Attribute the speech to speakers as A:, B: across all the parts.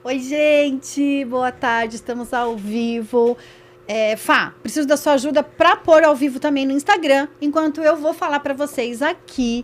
A: Oi, gente, boa tarde, estamos ao vivo. Fá, preciso da sua ajuda para pôr ao vivo também no Instagram, enquanto eu vou falar para vocês aqui.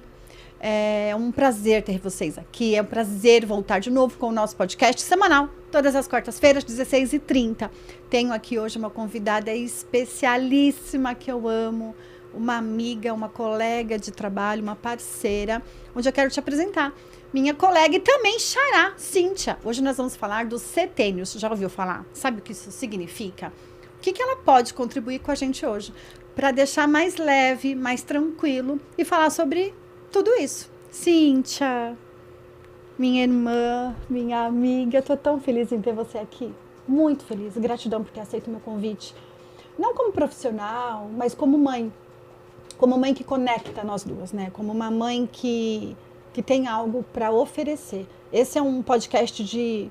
A: É um prazer ter vocês aqui, é um prazer voltar de novo com o nosso podcast semanal, todas as quartas-feiras, 16h30. Tenho aqui hoje uma convidada especialíssima que eu amo, uma amiga, uma colega de trabalho, uma parceira, onde eu quero te apresentar. Minha colega e também xará, Cíntia. Hoje nós vamos falar dos setênios. Já ouviu falar? Sabe o que isso significa? O que ela pode contribuir com a gente hoje? Para deixar mais leve, mais tranquilo e falar sobre tudo isso. Cíntia, minha irmã, minha amiga, tô tão feliz em ter você aqui. Muito feliz. Gratidão por ter aceito o meu convite. Não como profissional, mas como mãe. Como mãe que conecta nós duas, né? Como uma mãe que tem algo para oferecer. Esse é um podcast de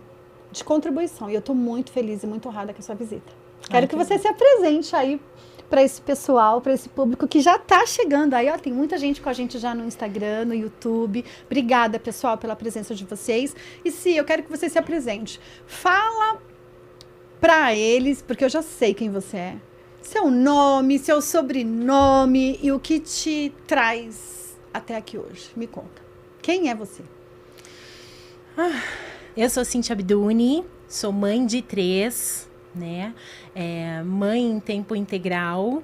A: contribuição e eu estou muito feliz e muito honrada com a sua visita. Quero que você se apresente aí para esse pessoal, para esse público que já está chegando aí. Ó, tem muita gente com a gente já no Instagram, no YouTube. Obrigada, pessoal, pela presença de vocês. E sim, eu quero que você se apresente. Fala para eles, porque eu já sei quem você é. Seu nome, seu sobrenome e o que te traz até aqui hoje. Me conta. Quem é você?
B: Eu sou Cíntia Abduni, sou mãe de 3, né? Mãe em tempo integral.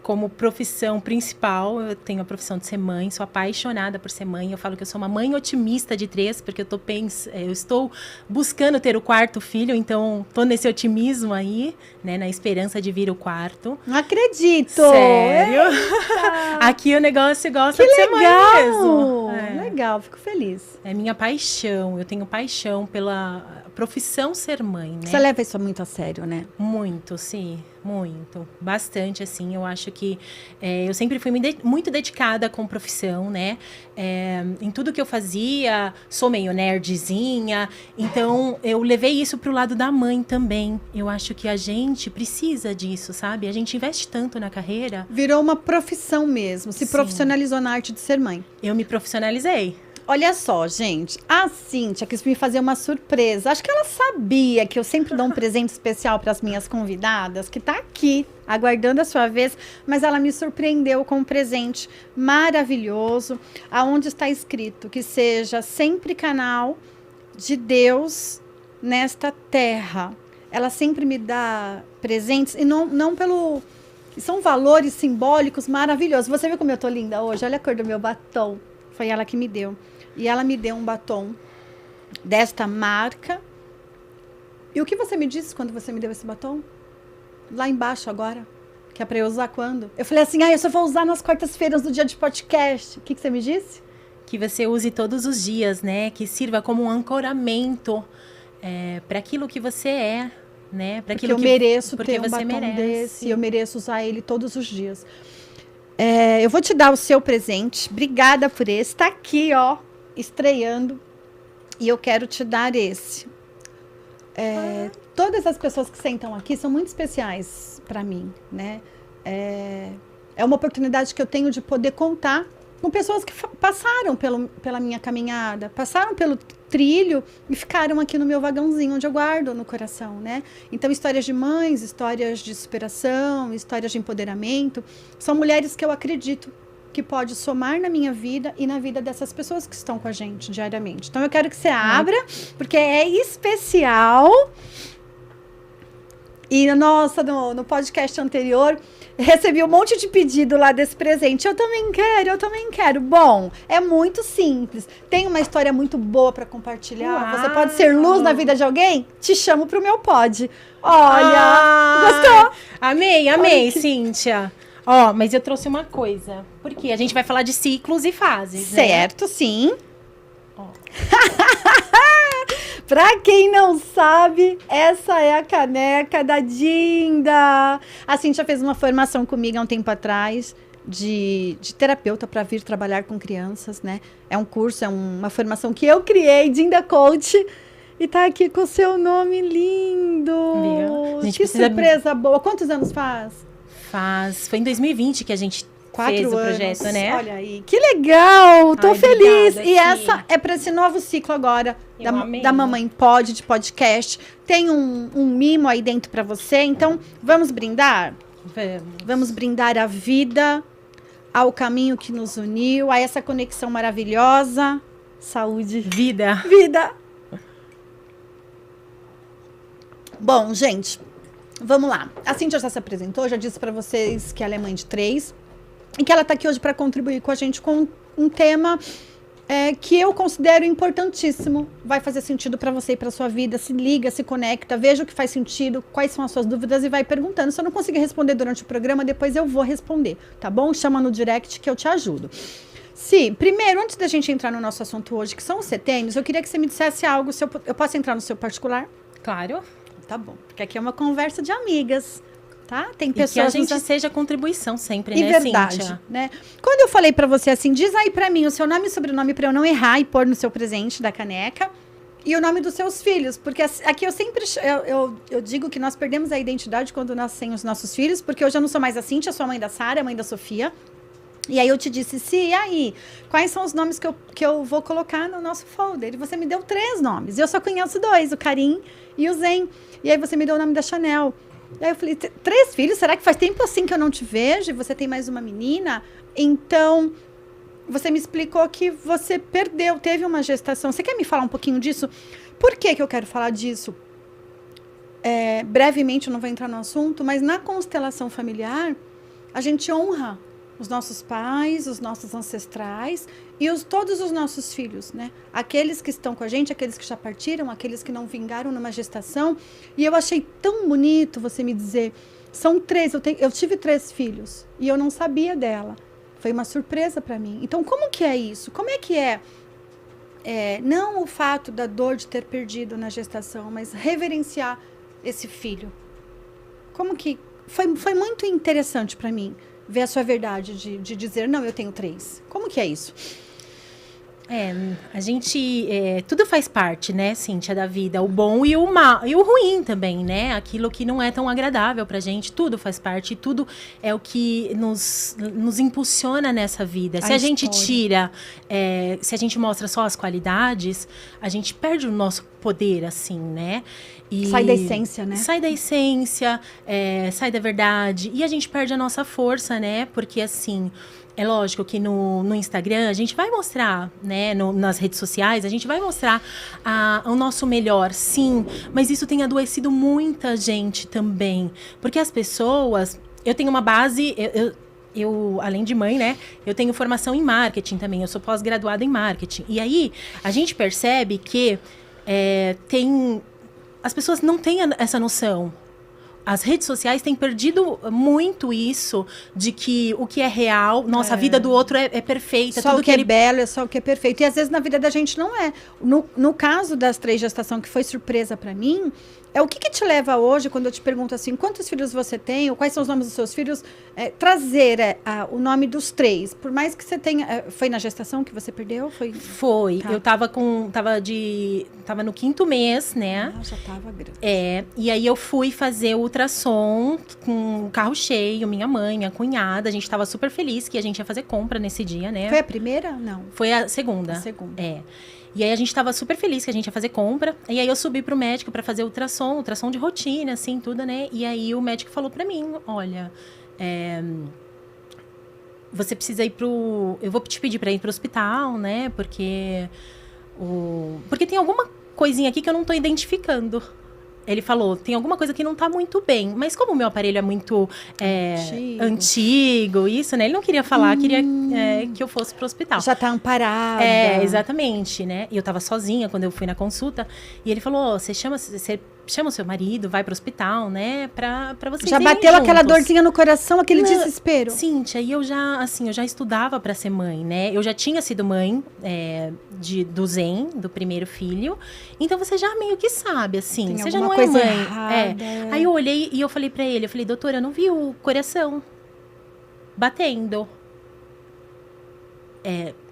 B: Como profissão principal, eu tenho a profissão de ser mãe, sou apaixonada por ser mãe. Eu falo que eu sou uma mãe otimista de 3, porque eu estou buscando ter o 4º filho, então estou nesse otimismo aí, né, na esperança de vir o 4º.
A: Não acredito!
B: Sério? Aqui o negócio gosta de ser mãe mesmo.
A: Legal, fico feliz.
B: É minha paixão, eu tenho paixão pela profissão ser mãe, né?
A: Você leva isso muito a sério, né?
B: Muito, sim, muito. Bastante, assim, eu acho que eu sempre fui muito dedicada com profissão, né? Em tudo que eu fazia, sou meio nerdzinha, então eu levei isso pro lado da mãe também. Eu acho que a gente precisa disso, sabe? A gente investe tanto na carreira.
A: Virou uma profissão mesmo, se profissionalizou na arte de ser mãe.
B: Eu me profissionalizei.
A: Olha só, gente, a Cíntia quis me fazer uma surpresa. Acho que ela sabia que eu sempre dou um presente especial para as minhas convidadas, que está aqui, aguardando a sua vez, mas ela me surpreendeu com um presente maravilhoso, aonde está escrito que seja sempre canal de Deus nesta terra. Ela sempre me dá presentes, e não pelo... São valores simbólicos maravilhosos. Você viu como eu tô linda hoje? Olha a cor do meu batom. Foi ela que me deu. E ela me deu um batom desta marca. E o que você me disse quando você me deu esse batom? Lá embaixo agora. Que é pra eu usar quando? Eu falei assim, eu só vou usar nas quartas-feiras do dia de podcast. O que você me disse?
B: Que você use todos os dias, né? Que sirva como um ancoramento para aquilo que você é, né? Para aquilo
A: eu mereço ter um batom
B: merece.
A: desse. E eu mereço usar ele todos os dias. Eu vou te dar o seu presente. Obrigada por esse. Está aqui, ó, estreando. E eu quero te dar esse. Todas as pessoas que sentam aqui são muito especiais para mim, né? É uma oportunidade que eu tenho de poder contar com pessoas que passaram pela minha caminhada, passaram pelo trilho e ficaram aqui no meu vagãozinho, onde eu guardo no coração, né? Então, histórias de mães, histórias de superação, histórias de empoderamento, são mulheres que eu acredito que pode somar na minha vida e na vida dessas pessoas que estão com a gente diariamente. Então, eu quero que você abra, porque é especial. E, nossa, no podcast anterior, recebi um monte de pedido lá desse presente. Eu também quero. Bom, é muito simples. Tem uma história muito boa para compartilhar. Uau. Você pode ser luz na vida de alguém? Te chamo pro meu pod. Olha, gostou?
B: Amei, Cíntia. Ó, mas eu trouxe uma coisa. Porque a gente vai falar de ciclos e fases,
A: certo,
B: né?
A: Sim. Pra quem não sabe, essa é a caneca da Dinda. A Cíntia fez uma formação comigo há um tempo atrás de terapeuta para vir trabalhar com crianças, né? É um curso, é uma formação que eu criei, Dinda Coach, e tá aqui com o seu nome lindo.
B: A gente
A: que surpresa boa. Quantos anos faz?
B: Foi em 2020 que a gente
A: 4
B: fez
A: anos.
B: o projeto, né?
A: Olha aí, que legal! Tô
B: Ai,
A: feliz!
B: obrigada,
A: E
B: Fih.
A: essa é para esse novo ciclo agora
B: Eu amei.
A: da Mamãe Pode, de podcast. Tem um mimo aí dentro para você. Então, vamos brindar? Vamos brindar a vida, ao caminho que nos uniu, a essa conexão maravilhosa. Saúde.
B: Vida.
A: Vida. Bom, gente, vamos lá. A Cíntia já se apresentou, já disse para vocês que ela é mãe de 3 e que ela está aqui hoje para contribuir com a gente com um tema que eu considero importantíssimo. Vai fazer sentido para você e para sua vida. Se liga, se conecta, veja o que faz sentido, quais são as suas dúvidas e vai perguntando. Se eu não conseguir responder durante o programa, depois eu vou responder, tá bom? Chama no direct que eu te ajudo. Primeiro, antes da gente entrar no nosso assunto hoje, que são os setênios, eu queria que você me dissesse algo. Se eu posso entrar no seu particular?
B: Claro.
A: Tá bom, porque aqui é uma conversa de amigas, tá? Tem pessoas...
B: E que a gente seja contribuição sempre,
A: e
B: né,
A: verdade,
B: Cíntia?
A: né? Quando eu falei pra você assim, diz aí pra mim o seu nome e sobrenome pra eu não errar e pôr no seu presente da caneca e o nome dos seus filhos, porque aqui eu sempre... Eu digo que nós perdemos a identidade quando nascem os nossos filhos, porque eu já não sou mais a Cíntia, sou a mãe da Sara, a mãe da Sofia. E aí eu te disse, e aí, quais são os nomes que eu vou colocar no nosso folder? E você me deu 3 nomes. E eu só conheço 2, o Karim e o Zen. E aí você me deu o nome da Chanel. E aí eu falei, 3 filhos? Será que faz tempo assim que eu não te vejo? E você tem mais uma menina? Então, você me explicou que você teve uma gestação. Você quer me falar um pouquinho disso? Por que eu quero falar disso? Brevemente, eu não vou entrar no assunto, mas na constelação familiar, a gente honra os nossos pais, os nossos ancestrais e todos os nossos filhos, né? Aqueles que estão com a gente, aqueles que já partiram, aqueles que não vingaram numa gestação. E eu achei tão bonito você me dizer, são 3, eu tive 3 filhos e eu não sabia dela. Foi uma surpresa para mim. Então, como que é isso? Como é que não o fato da dor de ter perdido na gestação, mas reverenciar esse filho? Como que... Foi muito interessante para mim ver a sua verdade de dizer, não, eu tenho 3. Como que é isso?
B: A gente... tudo faz parte, né, Cíntia, da vida. O bom e o mal. E o ruim também, né? Aquilo que não é tão agradável pra gente. Tudo faz parte. Tudo é o que nos impulsiona nessa vida. Se a gente tira... se a gente mostra só as qualidades, a gente perde o nosso poder, assim, né? E
A: sai da essência, né?
B: Sai da essência, sai da verdade. E a gente perde a nossa força, né? Porque, assim... É lógico que no Instagram a gente vai mostrar, né, nas redes sociais, a gente vai mostrar o nosso melhor, sim, mas isso tem adoecido muita gente também, porque as pessoas, eu tenho uma base, eu além de mãe, né, eu tenho formação em marketing também, eu sou pós-graduada em marketing, e aí a gente percebe que as pessoas não têm essa noção. As redes sociais têm perdido muito isso de que o que é real, a vida do outro é perfeita.
A: Só
B: tudo
A: o que é belo é só o que é perfeito. E às vezes na vida da gente não é. No caso das 3 gestação, que foi surpresa para mim, o que te leva hoje, quando eu te pergunto assim, quantos filhos você tem, ou quais são os nomes dos seus filhos, trazer o nome dos 3, por mais que você tenha... foi na gestação que você perdeu? Foi.
B: Tá. Eu tava no 5º mês, né?
A: Já tava grande.
B: E aí eu fui fazer o ultrassom com o carro cheio, minha mãe, minha cunhada, a gente tava super feliz que a gente ia fazer compra nesse dia, né?
A: Foi a primeira? Não.
B: Foi a segunda. E aí a gente tava super feliz que a gente ia fazer compra. E aí eu subi pro médico para fazer ultrassom de rotina, assim, tudo, né? E aí o médico falou para mim, olha, você precisa ir eu vou te pedir para ir pro hospital, né? Porque tem alguma coisinha aqui que eu não tô identificando. Ele falou, tem alguma coisa que não tá muito bem. Mas como o meu aparelho é muito antigo, isso, né? Ele não queria falar, queria que eu fosse pro hospital.
A: Já tá amparada.
B: Exatamente, né? E eu tava sozinha quando eu fui na consulta. E ele falou, você chama o seu marido, vai pro hospital, né? Pra vocês
A: já
B: irem
A: bateu
B: juntos.
A: Aquela dorzinha no coração, aquele desespero.
B: Cíntia, e eu já estudava pra ser mãe, né? Eu já tinha sido mãe do Zen, do primeiro filho. Então, você já meio que sabe, assim. Você já não é mãe. Aí eu olhei e eu falei pra ele, doutor, eu não vi o coração batendo.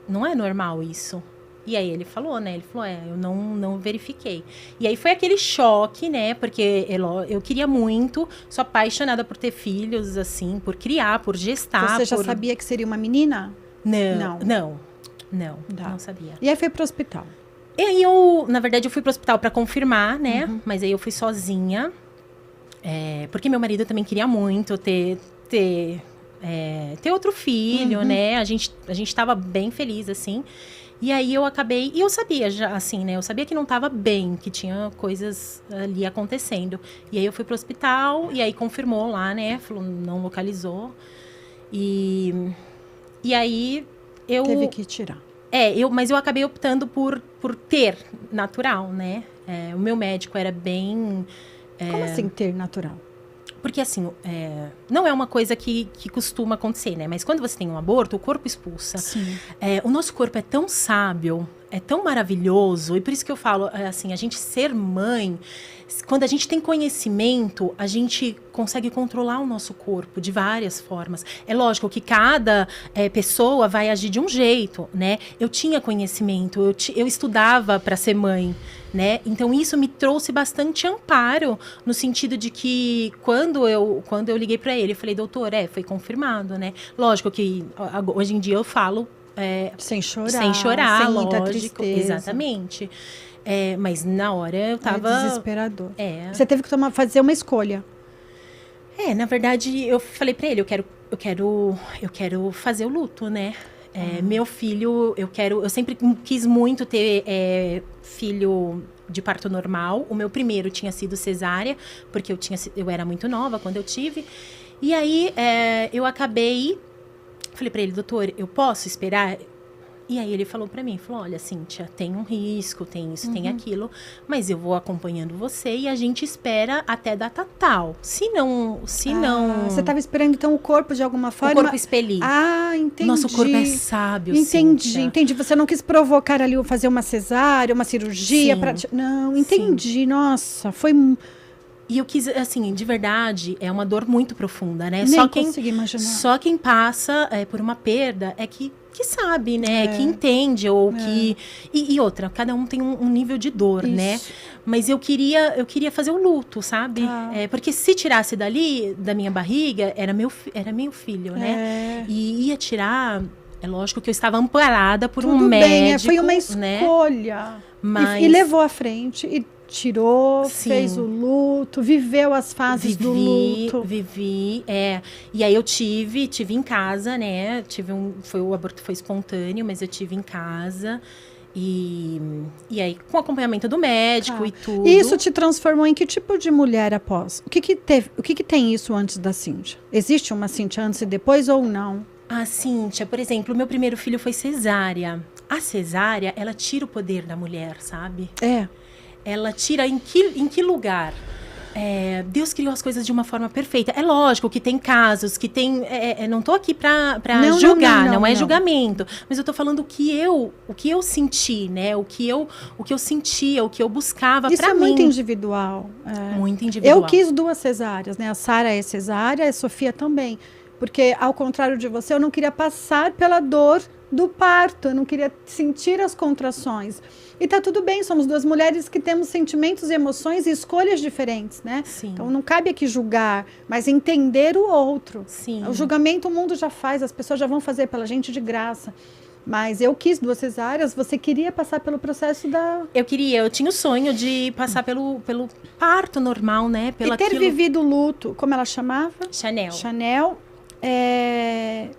B: Não é normal isso. E aí ele falou, né? Ele falou, eu não verifiquei. E aí foi aquele choque, né? Porque eu queria muito, sou apaixonada por ter filhos, assim, por criar, por gestar.
A: Você já sabia que seria uma menina?
B: Não
A: Tá.
B: sabia.
A: E aí foi pro hospital?
B: E aí na verdade, eu fui pro hospital pra confirmar, né? Mas aí eu fui sozinha. Porque meu marido também queria muito ter outro filho, né? A gente tava bem feliz, assim. E aí eu acabei... E eu sabia já, assim, né? Eu sabia que não tava bem, que tinha coisas ali acontecendo. E aí eu fui pro hospital, e aí confirmou lá, né? Falou, não localizou. E aí eu...
A: Teve que tirar.
B: Mas eu acabei optando por ter natural, né? O meu médico era bem...
A: Como assim ter natural?
B: Porque, assim, não é uma coisa que costuma acontecer, né? Mas quando você tem um aborto, o corpo expulsa.
A: Sim.
B: O nosso corpo é tão sábio, é tão maravilhoso. E por isso que eu falo, assim, a gente ser mãe... Quando a gente tem conhecimento, a gente consegue controlar o nosso corpo de várias formas. É lógico que cada pessoa vai agir de um jeito, né? Eu tinha conhecimento, eu estudava para ser mãe, né? Então, isso me trouxe bastante amparo, no sentido de que, quando eu liguei para ele, eu falei, doutor, foi confirmado, né? Lógico que hoje em dia eu falo...
A: sem chorar,
B: sem
A: muita
B: lógico,
A: tristeza.
B: Exatamente. Mas na hora eu tava...
A: desesperador. Você teve que fazer uma escolha.
B: Na verdade, eu falei pra ele, eu quero fazer o luto, né? Meu filho, eu sempre quis muito ter filho de parto normal. O meu primeiro tinha sido cesárea, porque eu era muito nova quando eu tive. E aí, eu acabei... Falei pra ele, doutor, eu posso esperar? E aí ele falou pra mim, olha, Cíntia, tem um risco, tem isso, tem aquilo, mas eu vou acompanhando você e a gente espera até data tal. Se não... Você
A: estava esperando, então, o corpo de alguma forma...
B: O corpo expelir.
A: Entendi.
B: Nosso corpo é sábio,
A: Entendi. Você não quis provocar ali, fazer uma cesárea, uma cirurgia? Não, entendi. Sim. Nossa, foi...
B: E eu quis, assim, de verdade, é uma dor muito profunda, né?
A: Nem consegui imaginar.
B: Só quem passa por uma perda é que sabe, né? Que entende, ou que... E outra, cada um tem um nível de dor, né? Mas eu queria fazer o luto, sabe? Porque se tirasse dali, da minha barriga, era meu filho, né? E ia tirar... É lógico que eu estava amparada por um médico,
A: foi uma escolha.
B: Né? Mas...
A: E levou à frente, e tirou, fez o luto, viveu as fases do luto.
B: Vivi. E aí eu tive em casa, né? O aborto foi espontâneo, mas eu tive em casa. E aí, com acompanhamento do médico e tudo.
A: E isso te transformou em que tipo de mulher após? O que tem isso antes da Cíntia? Existe uma Cíntia antes e depois ou não?
B: A Cíntia, por exemplo, o meu primeiro filho foi cesárea. A cesárea, ela tira o poder da mulher, sabe? Ela tira em que lugar? Deus criou as coisas de uma forma perfeita. É lógico que tem casos, que tem... não estou aqui para julgar, não é julgamento. Mas eu estou falando o que eu senti, né? O que eu sentia, o que eu buscava para mim.
A: Isso é muito individual.
B: Muito individual.
A: Eu quis 2 cesáreas, né? A Sara é cesárea, a Sofia também. Porque, ao contrário de você, eu não queria passar pela dor do parto. Eu não queria sentir as contrações. E tá tudo bem, somos 2 mulheres que temos sentimentos e emoções e escolhas diferentes, né?
B: Sim.
A: Então, não cabe aqui julgar, mas entender o outro.
B: Sim.
A: O julgamento o mundo já faz, as pessoas já vão fazer pela gente de graça. Mas eu quis 2 cesáreas, você queria passar pelo processo da...
B: Eu tinha o sonho de passar pelo parto normal, né?
A: E ter vivido o luto, como ela chamava? Chanel.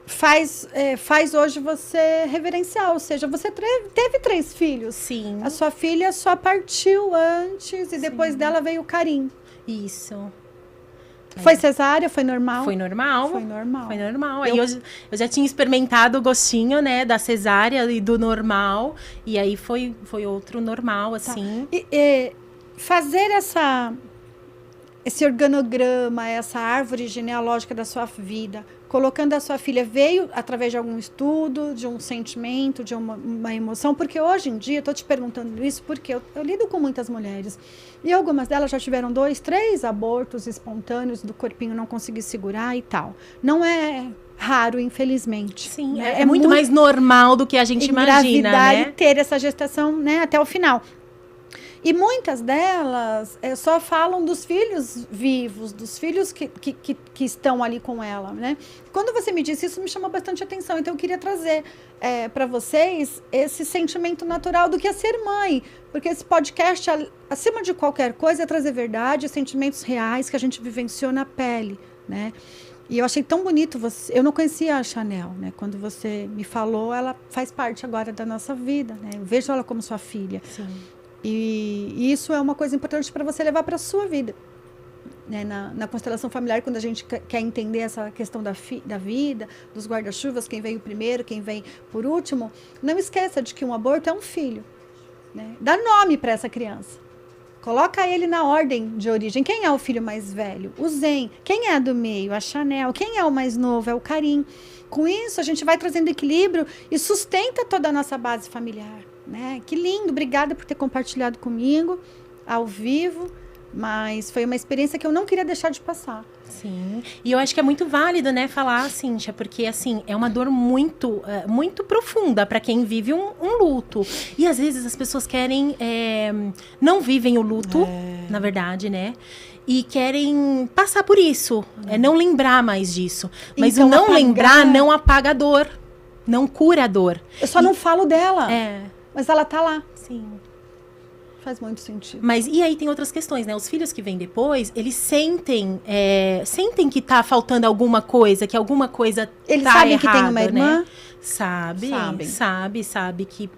A: Faz hoje você reverenciar, ou seja, você teve 3 filhos.
B: Sim.
A: A sua filha só partiu antes e depois dela veio o Karim.
B: Isso.
A: Foi cesárea? Foi normal?
B: Foi normal. Aí eu já tinha experimentado o gostinho, né, da cesárea e do normal. E aí foi outro normal, assim.
A: E fazer esse organograma, essa árvore genealógica da sua vida, colocando a sua filha, veio através de algum estudo, de um sentimento, de uma emoção? Porque hoje em dia, estou te perguntando isso porque eu lido com muitas mulheres, e algumas delas já tiveram 2, 3 abortos espontâneos, do corpinho não conseguir segurar e tal. Não é raro, infelizmente.
B: Sim, né? É muito mais normal do que a gente imagina, né?
A: E ter essa gestação, né, até o final. E muitas delas só falam dos filhos vivos, dos filhos que estão ali com ela, né? Quando você me disse isso, me chamou bastante atenção. Então, eu queria trazer para vocês esse sentimento natural do que é ser mãe. Porque esse podcast, acima de qualquer coisa, é trazer verdade, sentimentos reais que a gente vivenciou na pele, né? E eu achei tão bonito eu não conhecia a Chanel, né? Quando você me falou, ela faz parte agora da nossa vida, né? Eu vejo ela como sua filha.
B: Sim.
A: E isso é uma coisa importante para você levar para a sua vida, né? Na constelação familiar, quando a gente quer entender essa questão da vida, dos guarda-chuvas, quem veio primeiro, quem vem por último, não esqueça de que um aborto é um filho, né? Dá nome para essa criança. Coloca ele na ordem de origem. Quem é o filho mais velho? O Zen. Quem é a do meio? A Chanel. Quem é o mais novo? É o Karim. Com isso, a gente vai trazendo equilíbrio e sustenta toda a nossa base familiar, né? Que lindo. Obrigada por ter compartilhado comigo ao vivo. Mas foi uma experiência que eu não queria deixar de passar.
B: Sim, e eu acho que é muito válido, né, falar, Cíntia, porque, assim, é uma dor muito, muito profunda para quem vive um luto. E, às vezes, as pessoas querem, não vivem o luto, na verdade, né, e querem passar por isso, não lembrar mais disso. Mas então, o não lembrar não apaga a dor, não cura a dor.
A: Eu só não falo dela, mas ela tá lá.
B: Sim.
A: Faz muito sentido.
B: Mas e aí tem outras questões, né? Os filhos que vêm depois, eles sentem que tá faltando alguma coisa, que alguma coisa
A: eles
B: tá
A: sabem
B: errada,
A: que tem uma irmã?
B: Né? Sabe que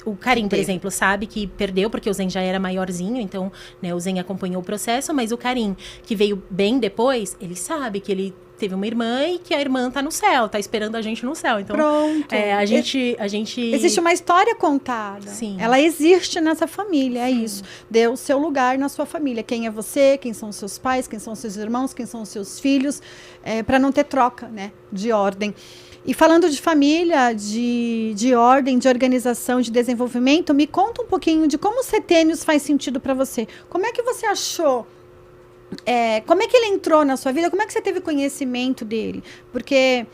B: o Karim, por exemplo, sabe que perdeu, porque o Zen já era maiorzinho, então, né, o Zen acompanhou o processo, mas o Karim, que veio bem depois, ele sabe que ele teve uma irmã e que a irmã tá no céu, tá esperando a gente no céu. Então,
A: pronto.
B: A gente...
A: Existe uma história contada.
B: Sim.
A: Ela existe nessa família, é isso. Dê o seu lugar na sua família. Quem é você, quem são os seus pais, quem são os seus irmãos, quem são os seus filhos, para não ter troca, né, de ordem. E falando de família, de ordem, de organização, de desenvolvimento, me conta um pouquinho de como o Setênios faz sentido para você. Como é que você achou? Como é que ele entrou na sua vida? Como é que você teve conhecimento dele? Porque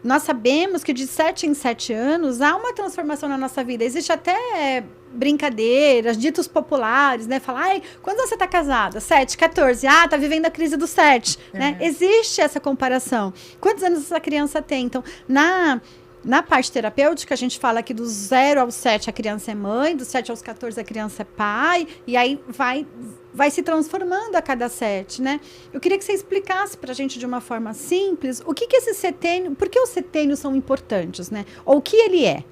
A: nós sabemos que de 7 em 7 anos há uma transformação na nossa vida. Existe até brincadeiras, ditos populares, né? Falar, ai, quantos anos você está casada? 7, 14. Ah, tá vivendo a crise do 7. Né? Existe essa comparação. Quantos anos essa criança tem? Então, na parte terapêutica, a gente fala que do 0 aos 7 a criança é mãe, do 7 aos 14 a criança é pai, e aí vai se transformando a cada 7, né? Eu queria que você explicasse pra gente de uma forma simples o que esse setênio, por que os setênios são importantes, né? Ou o que ele é.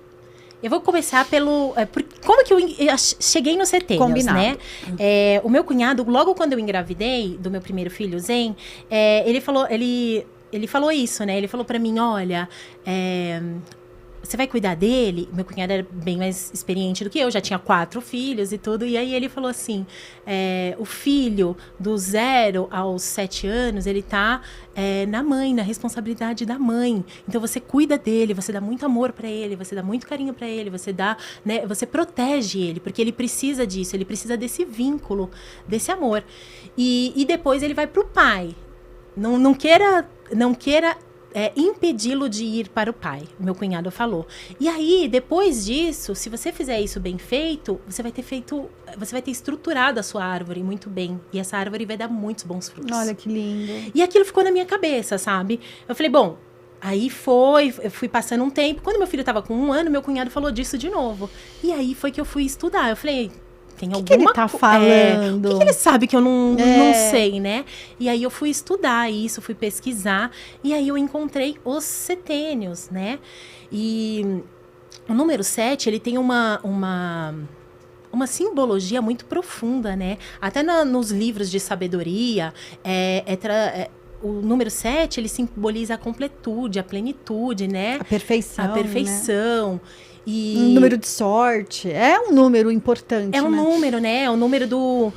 B: Eu vou começar como que eu cheguei no setênios,
A: combinado,
B: né? O meu cunhado, logo quando eu engravidei do meu primeiro filho, Zen, ele falou isso, né? Ele falou pra mim, olha, você vai cuidar dele? Meu cunhado era bem mais experiente do que eu, já tinha 4 filhos e tudo. E aí ele falou assim, o filho do 0 aos 7 anos, ele tá na mãe, na responsabilidade da mãe. Então você cuida dele, você dá muito amor pra ele, você dá muito carinho pra ele, você dá, né, você protege ele, porque ele precisa disso, ele precisa desse vínculo, desse amor. E depois ele vai pro pai. Não queira impedi-lo de ir para o pai, meu cunhado falou. E aí, depois disso, se você fizer isso bem feito, você vai ter estruturado a sua árvore muito bem. E essa árvore vai dar muitos bons frutos.
A: Olha que lindo.
B: E aquilo ficou na minha cabeça, sabe? Eu falei, bom, aí eu fui passando um tempo. Quando meu filho estava com 1 ano, meu cunhado falou disso de novo. E aí foi que eu fui estudar. Eu falei,
A: o que ele tá falando?
B: O que ele sabe que eu não sei, né? E aí eu fui estudar isso, fui pesquisar. E aí eu encontrei os setênios, né? E o número 7, ele tem uma simbologia muito profunda, né? Até nos livros de sabedoria, o número 7, ele simboliza a completude, a plenitude, né?
A: A perfeição.
B: Né?
A: Um número de sorte. É um número importante,
B: É um
A: né?
B: número, né? É o número do...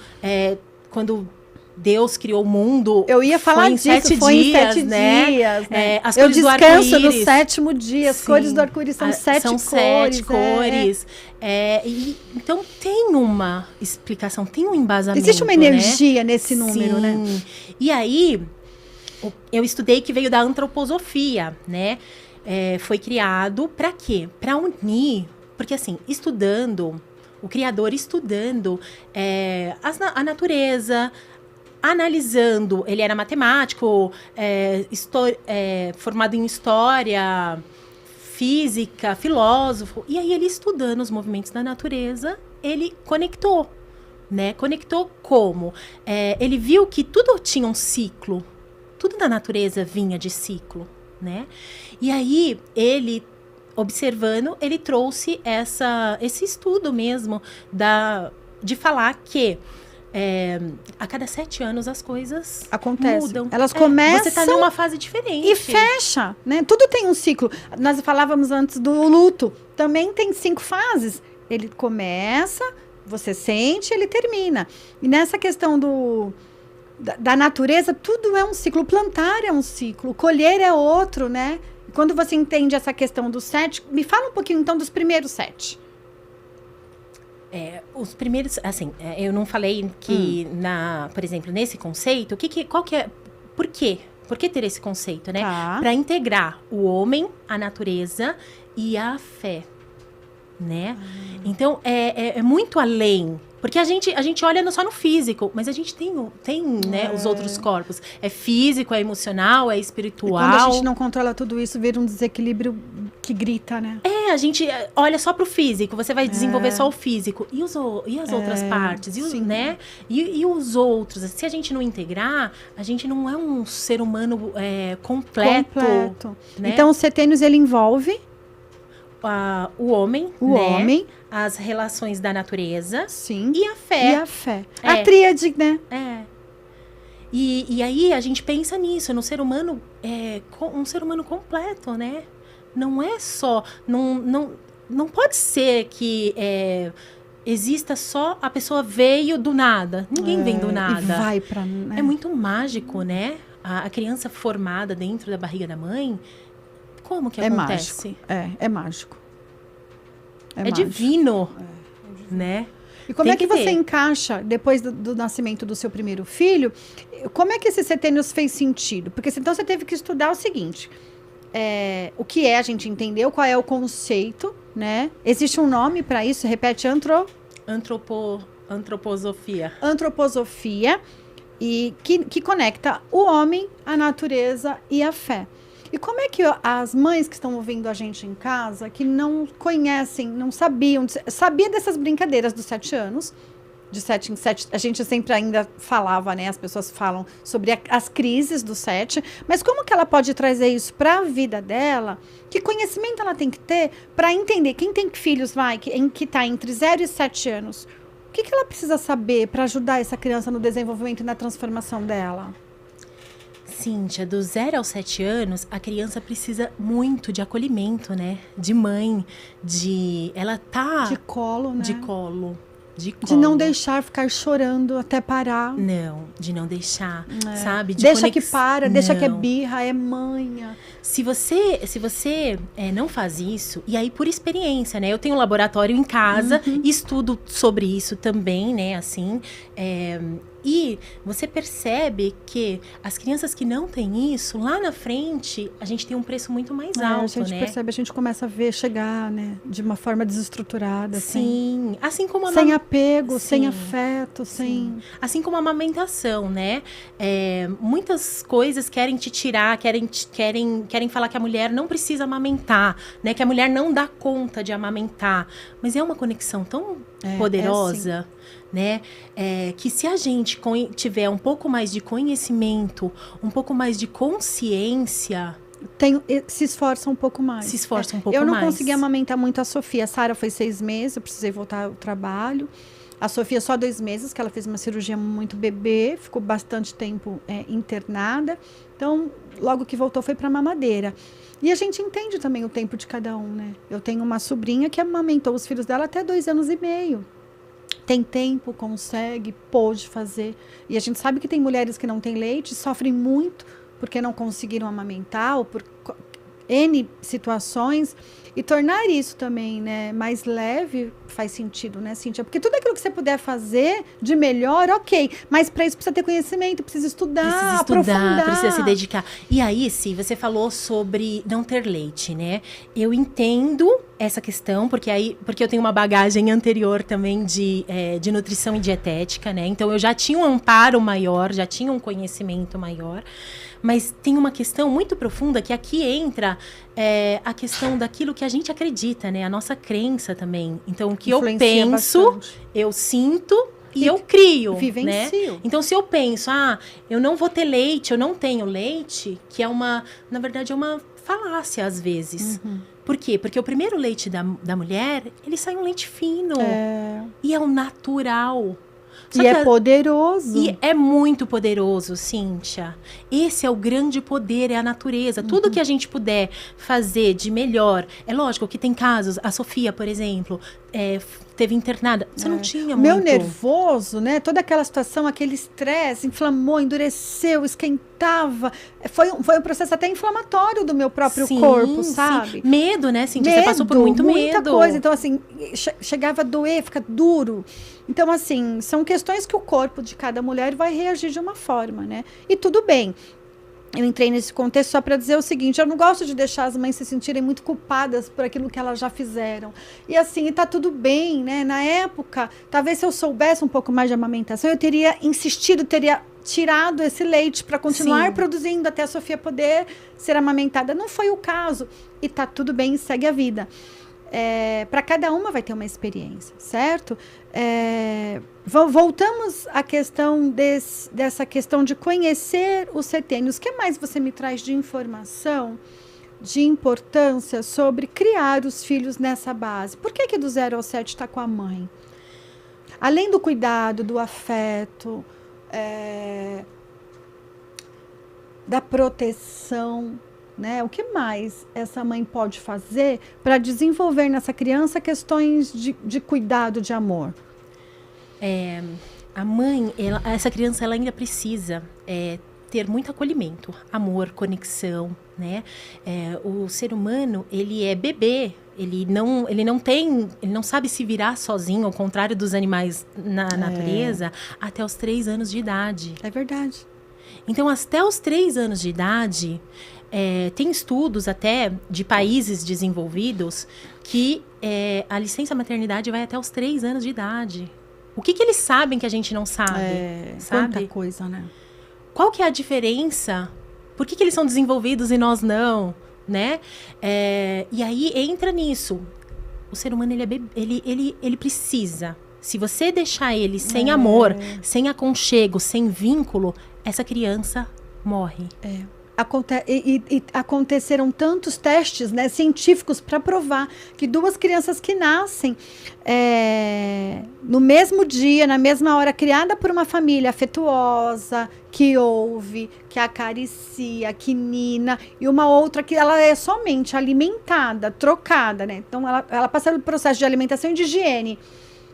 B: quando Deus criou o mundo.
A: Eu ia falar disso, foi em 7 dias, né?
B: As
A: eu
B: cores do
A: descanso no
B: arco-íris.
A: 7º dia. As cores do arco-íris são 7
B: São
A: cores.
B: 7 cores. Então, tem uma explicação, tem um embasamento.
A: Existe uma energia nesse número,
B: Sim.
A: né?
B: E aí, eu estudei que veio da antroposofia, né? Foi criado para quê? Para unir. Porque, assim, o Criador estudando a natureza, analisando, ele era matemático, formado em história, física, filósofo, e aí ele estudando os movimentos da natureza, ele conectou, né? Conectou como? Ele viu que tudo tinha um ciclo, tudo da natureza vinha de ciclo, né? E aí ele, observando, ele trouxe esse estudo mesmo de falar que a cada 7 anos as coisas
A: acontecem.
B: Mudam.
A: Elas começam...
B: Você está numa fase diferente.
A: E fecha, né? Tudo tem um ciclo. Nós falávamos antes do luto. Também tem 5 fases. Ele começa, você sente, ele termina. E nessa questão da natureza, tudo é um ciclo. Plantar é um ciclo, colher é outro, né? E quando você entende essa questão do 7, me fala um pouquinho então dos primeiros 7.
B: Os primeiros, assim, eu não falei que, por exemplo, nesse conceito, qual que é, por quê? Por que ter esse conceito, né?
A: Tá.
B: Para integrar o homem, a natureza e a fé, né? Então, é muito além. Porque a gente olha só no físico, mas a gente tem né, os outros corpos. É físico, é emocional, é espiritual.
A: E quando a gente não controla tudo isso, vira um desequilíbrio que grita, né?
B: A gente olha só pro físico, você vai desenvolver só o físico. E as outras partes? Né? E os outros? Se a gente não integrar, a gente não é um ser humano completo. Né?
A: Então, o setênios, ele envolve...
B: o homem,
A: homem,
B: as relações da natureza,
A: sim,
B: e a fé.
A: A tríade, né?
B: E aí a gente pensa nisso, no ser humano, um ser humano completo, né? Não é só, não pode ser que exista só a pessoa veio do nada. Ninguém vem do nada.
A: E vai pra...
B: É muito mágico, né? A criança formada dentro da barriga da mãe, como que acontece?
A: Mágico. É mágico.
B: É divino, né?
A: E como é que você encaixa, depois do nascimento do seu primeiro filho, como é que esse setênios fez sentido? Porque então você teve que estudar o seguinte, o que a gente entendeu, qual é o conceito, né? Existe um nome para isso, repete,
B: antroposofia.
A: Antroposofia, e que conecta o homem, a natureza e a fé. E como é que as mães que estão ouvindo a gente em casa, que não conhecem, não sabiam, sabia dessas brincadeiras dos 7 anos, de 7 em 7, a gente sempre ainda falava, né? As pessoas falam sobre as crises do 7, mas como que ela pode trazer isso para a vida dela? Que conhecimento ela tem que ter para entender? Quem tem filhos, que está entre 0 e 7 anos, o que ela precisa saber para ajudar essa criança no desenvolvimento e na transformação dela?
B: Cíntia, do 0 aos 7 anos, a criança precisa muito de acolhimento, né? De mãe, ela tá...
A: De colo, né?
B: De colo.
A: De não deixar ficar chorando até parar.
B: Não, de não deixar, sabe?
A: Deixa que para, deixa que é birra, é manha.
B: Se você não faz isso, e aí por experiência, né? Eu tenho um laboratório em casa, estudo sobre isso também, né? Assim, e você percebe que as crianças que não têm isso, lá na frente, a gente tem um preço muito mais alto, né?
A: A gente percebe, a gente começa a ver chegar, né? De uma forma desestruturada.
B: Sim, assim como
A: sem apego, sem afeto, sem...
B: Assim como a amamentação, né? Muitas coisas querem te tirar, querem falar que a mulher não precisa amamentar, né? Que a mulher não dá conta de amamentar. Mas é uma conexão tão poderosa, né? Que se a gente tiver um pouco mais de conhecimento, um pouco mais de consciência...
A: se esforça um pouco mais.
B: Se esforça um pouco mais.
A: Eu não consegui amamentar muito a Sofia. A Sara foi 6 meses, eu precisei voltar ao trabalho. A Sofia só 2 meses, que ela fez uma cirurgia muito bebê, ficou bastante tempo internada. Então, logo que voltou, foi para mamadeira. E a gente entende também o tempo de cada um, né? Eu tenho uma sobrinha que amamentou os filhos dela até 2 anos e meio. tem tempo, consegue, pôde fazer. E a gente sabe que tem mulheres que não têm leite, sofrem muito porque não conseguiram amamentar ou por N situações. E tornar isso também, né, mais leve faz sentido, né, Cíntia? Porque tudo aquilo que você puder fazer de melhor, ok. Mas para isso precisa ter conhecimento, precisa estudar, aprofundar.
B: Precisa se dedicar. E aí, você falou sobre não ter leite, né? Eu entendo essa questão, porque eu tenho uma bagagem anterior também de nutrição e dietética, né? Então, eu já tinha um amparo maior, já tinha um conhecimento maior. Mas tem uma questão muito profunda que aqui entra a questão daquilo que a gente acredita, né? A nossa crença também. Então, o que eu penso, bastante. Eu sinto e eu crio, vivencio. Né? Então, se eu penso, eu não vou ter leite, eu não tenho leite, que na verdade, é uma falácia às vezes. Uhum. Por quê? Porque o primeiro leite da mulher, ele sai um leite fino. E é o natural.
A: E é poderoso.
B: E é muito poderoso, Cíntia. Esse é o grande poder, é a natureza. Uhum. Tudo que a gente puder fazer de melhor. É lógico que tem casos, a Sofia, por exemplo, teve internada. Você não tinha muito.
A: Meu nervoso, né? Toda aquela situação, aquele estresse, inflamou, endureceu, esquentava. Foi um processo até inflamatório do meu próprio corpo, sabe?
B: Sim. Medo, né, Cíntia? Você passou por muita
A: coisa. Então, assim, chegava a doer, fica duro. Então, assim, são questões que o corpo de cada mulher vai reagir de uma forma, né? E tudo bem. Eu entrei nesse contexto só para dizer o seguinte, eu não gosto de deixar as mães se sentirem muito culpadas por aquilo que elas já fizeram. E assim, tá tudo bem, né? Na época, talvez se eu soubesse um pouco mais de amamentação, eu teria insistido, teria tirado esse leite para continuar produzindo até a Sofia poder ser amamentada. Não foi o caso. E tá tudo bem, segue a vida. Para cada uma vai ter uma experiência, certo? Voltamos à questão dessa questão de conhecer os setênios. O que mais você me traz de informação, de importância sobre criar os filhos nessa base? Por que do 0 ao 7 está com a mãe? Além do cuidado, do afeto, da proteção, né? O que mais essa mãe pode fazer para desenvolver nessa criança questões de cuidado, de amor?
B: A mãe, essa criança, ela ainda precisa ter muito acolhimento, amor, conexão, né? O ser humano, ele é bebê, ele não sabe se virar sozinho, ao contrário dos animais na natureza, até os 3 anos de idade.
A: É verdade.
B: Então, até os 3 anos de idade, tem estudos até de países desenvolvidos que a licença maternidade vai até os 3 anos de idade. O que eles sabem que a gente não sabe? Sabe?
A: Quanta coisa, né?
B: Qual que é a diferença? Por que eles são desenvolvidos e nós não? Né? E aí entra nisso. O ser humano, ele precisa. Se você deixar ele sem amor, sem aconchego, sem vínculo, essa criança morre.
A: Aconteceram tantos testes, né, científicos para provar que 2 crianças que nascem no mesmo dia, na mesma hora, criada por uma família afetuosa, que ouve, que acaricia, que nina, e uma outra que ela é somente alimentada, trocada, né? Então ela passa pelo processo de alimentação e de higiene.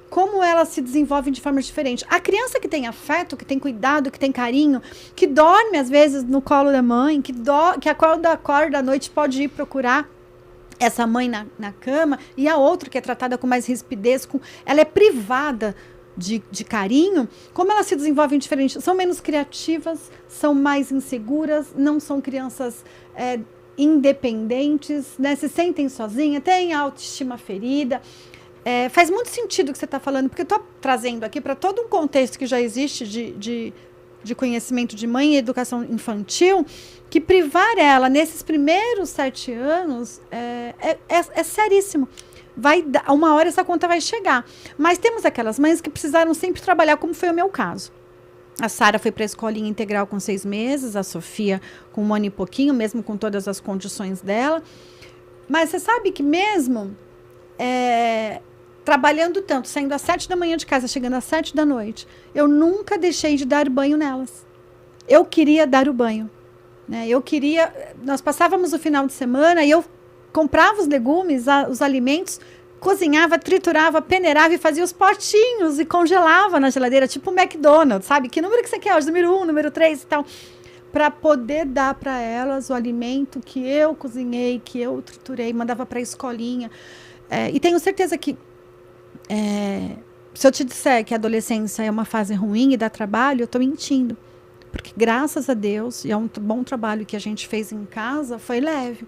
A: Como elas se desenvolvem de forma diferente. A criança que tem afeto, que tem cuidado, que tem carinho, que dorme às vezes no colo da mãe, que quando acorda à noite pode ir procurar essa mãe na cama, e a outra que é tratada com mais rispidez, ela é privada de carinho, como elas se desenvolvem diferente? São menos criativas, são mais inseguras, não são crianças independentes, né? Se sentem sozinhas, têm autoestima ferida. Faz muito sentido o que você está falando, porque eu estou trazendo aqui para todo um contexto que já existe de conhecimento de mãe e educação infantil, que privar ela nesses primeiros 7 anos é seríssimo. Uma hora essa conta vai chegar. Mas temos aquelas mães que precisaram sempre trabalhar, como foi o meu caso. A Sara foi para a escolinha integral com 6 meses, a Sofia com 1 ano e pouquinho, mesmo com todas as condições dela. Mas você sabe que mesmo trabalhando tanto, saindo às 7 da manhã de casa, chegando às 7 da noite, eu nunca deixei de dar banho nelas. Eu queria dar o banho, né? Nós passávamos o final de semana e eu comprava os legumes, os alimentos, cozinhava, triturava, peneirava e fazia os potinhos e congelava na geladeira, tipo o McDonald's, sabe? Que número que você quer hoje? Número 1, número 3 e tal. Para poder dar para elas o alimento que eu cozinhei, que eu triturei, mandava para a escolinha. E tenho certeza que se eu te disser que a adolescência é uma fase ruim e dá trabalho, eu estou mentindo. Porque graças a Deus, e é um bom trabalho que a gente fez em casa, foi leve.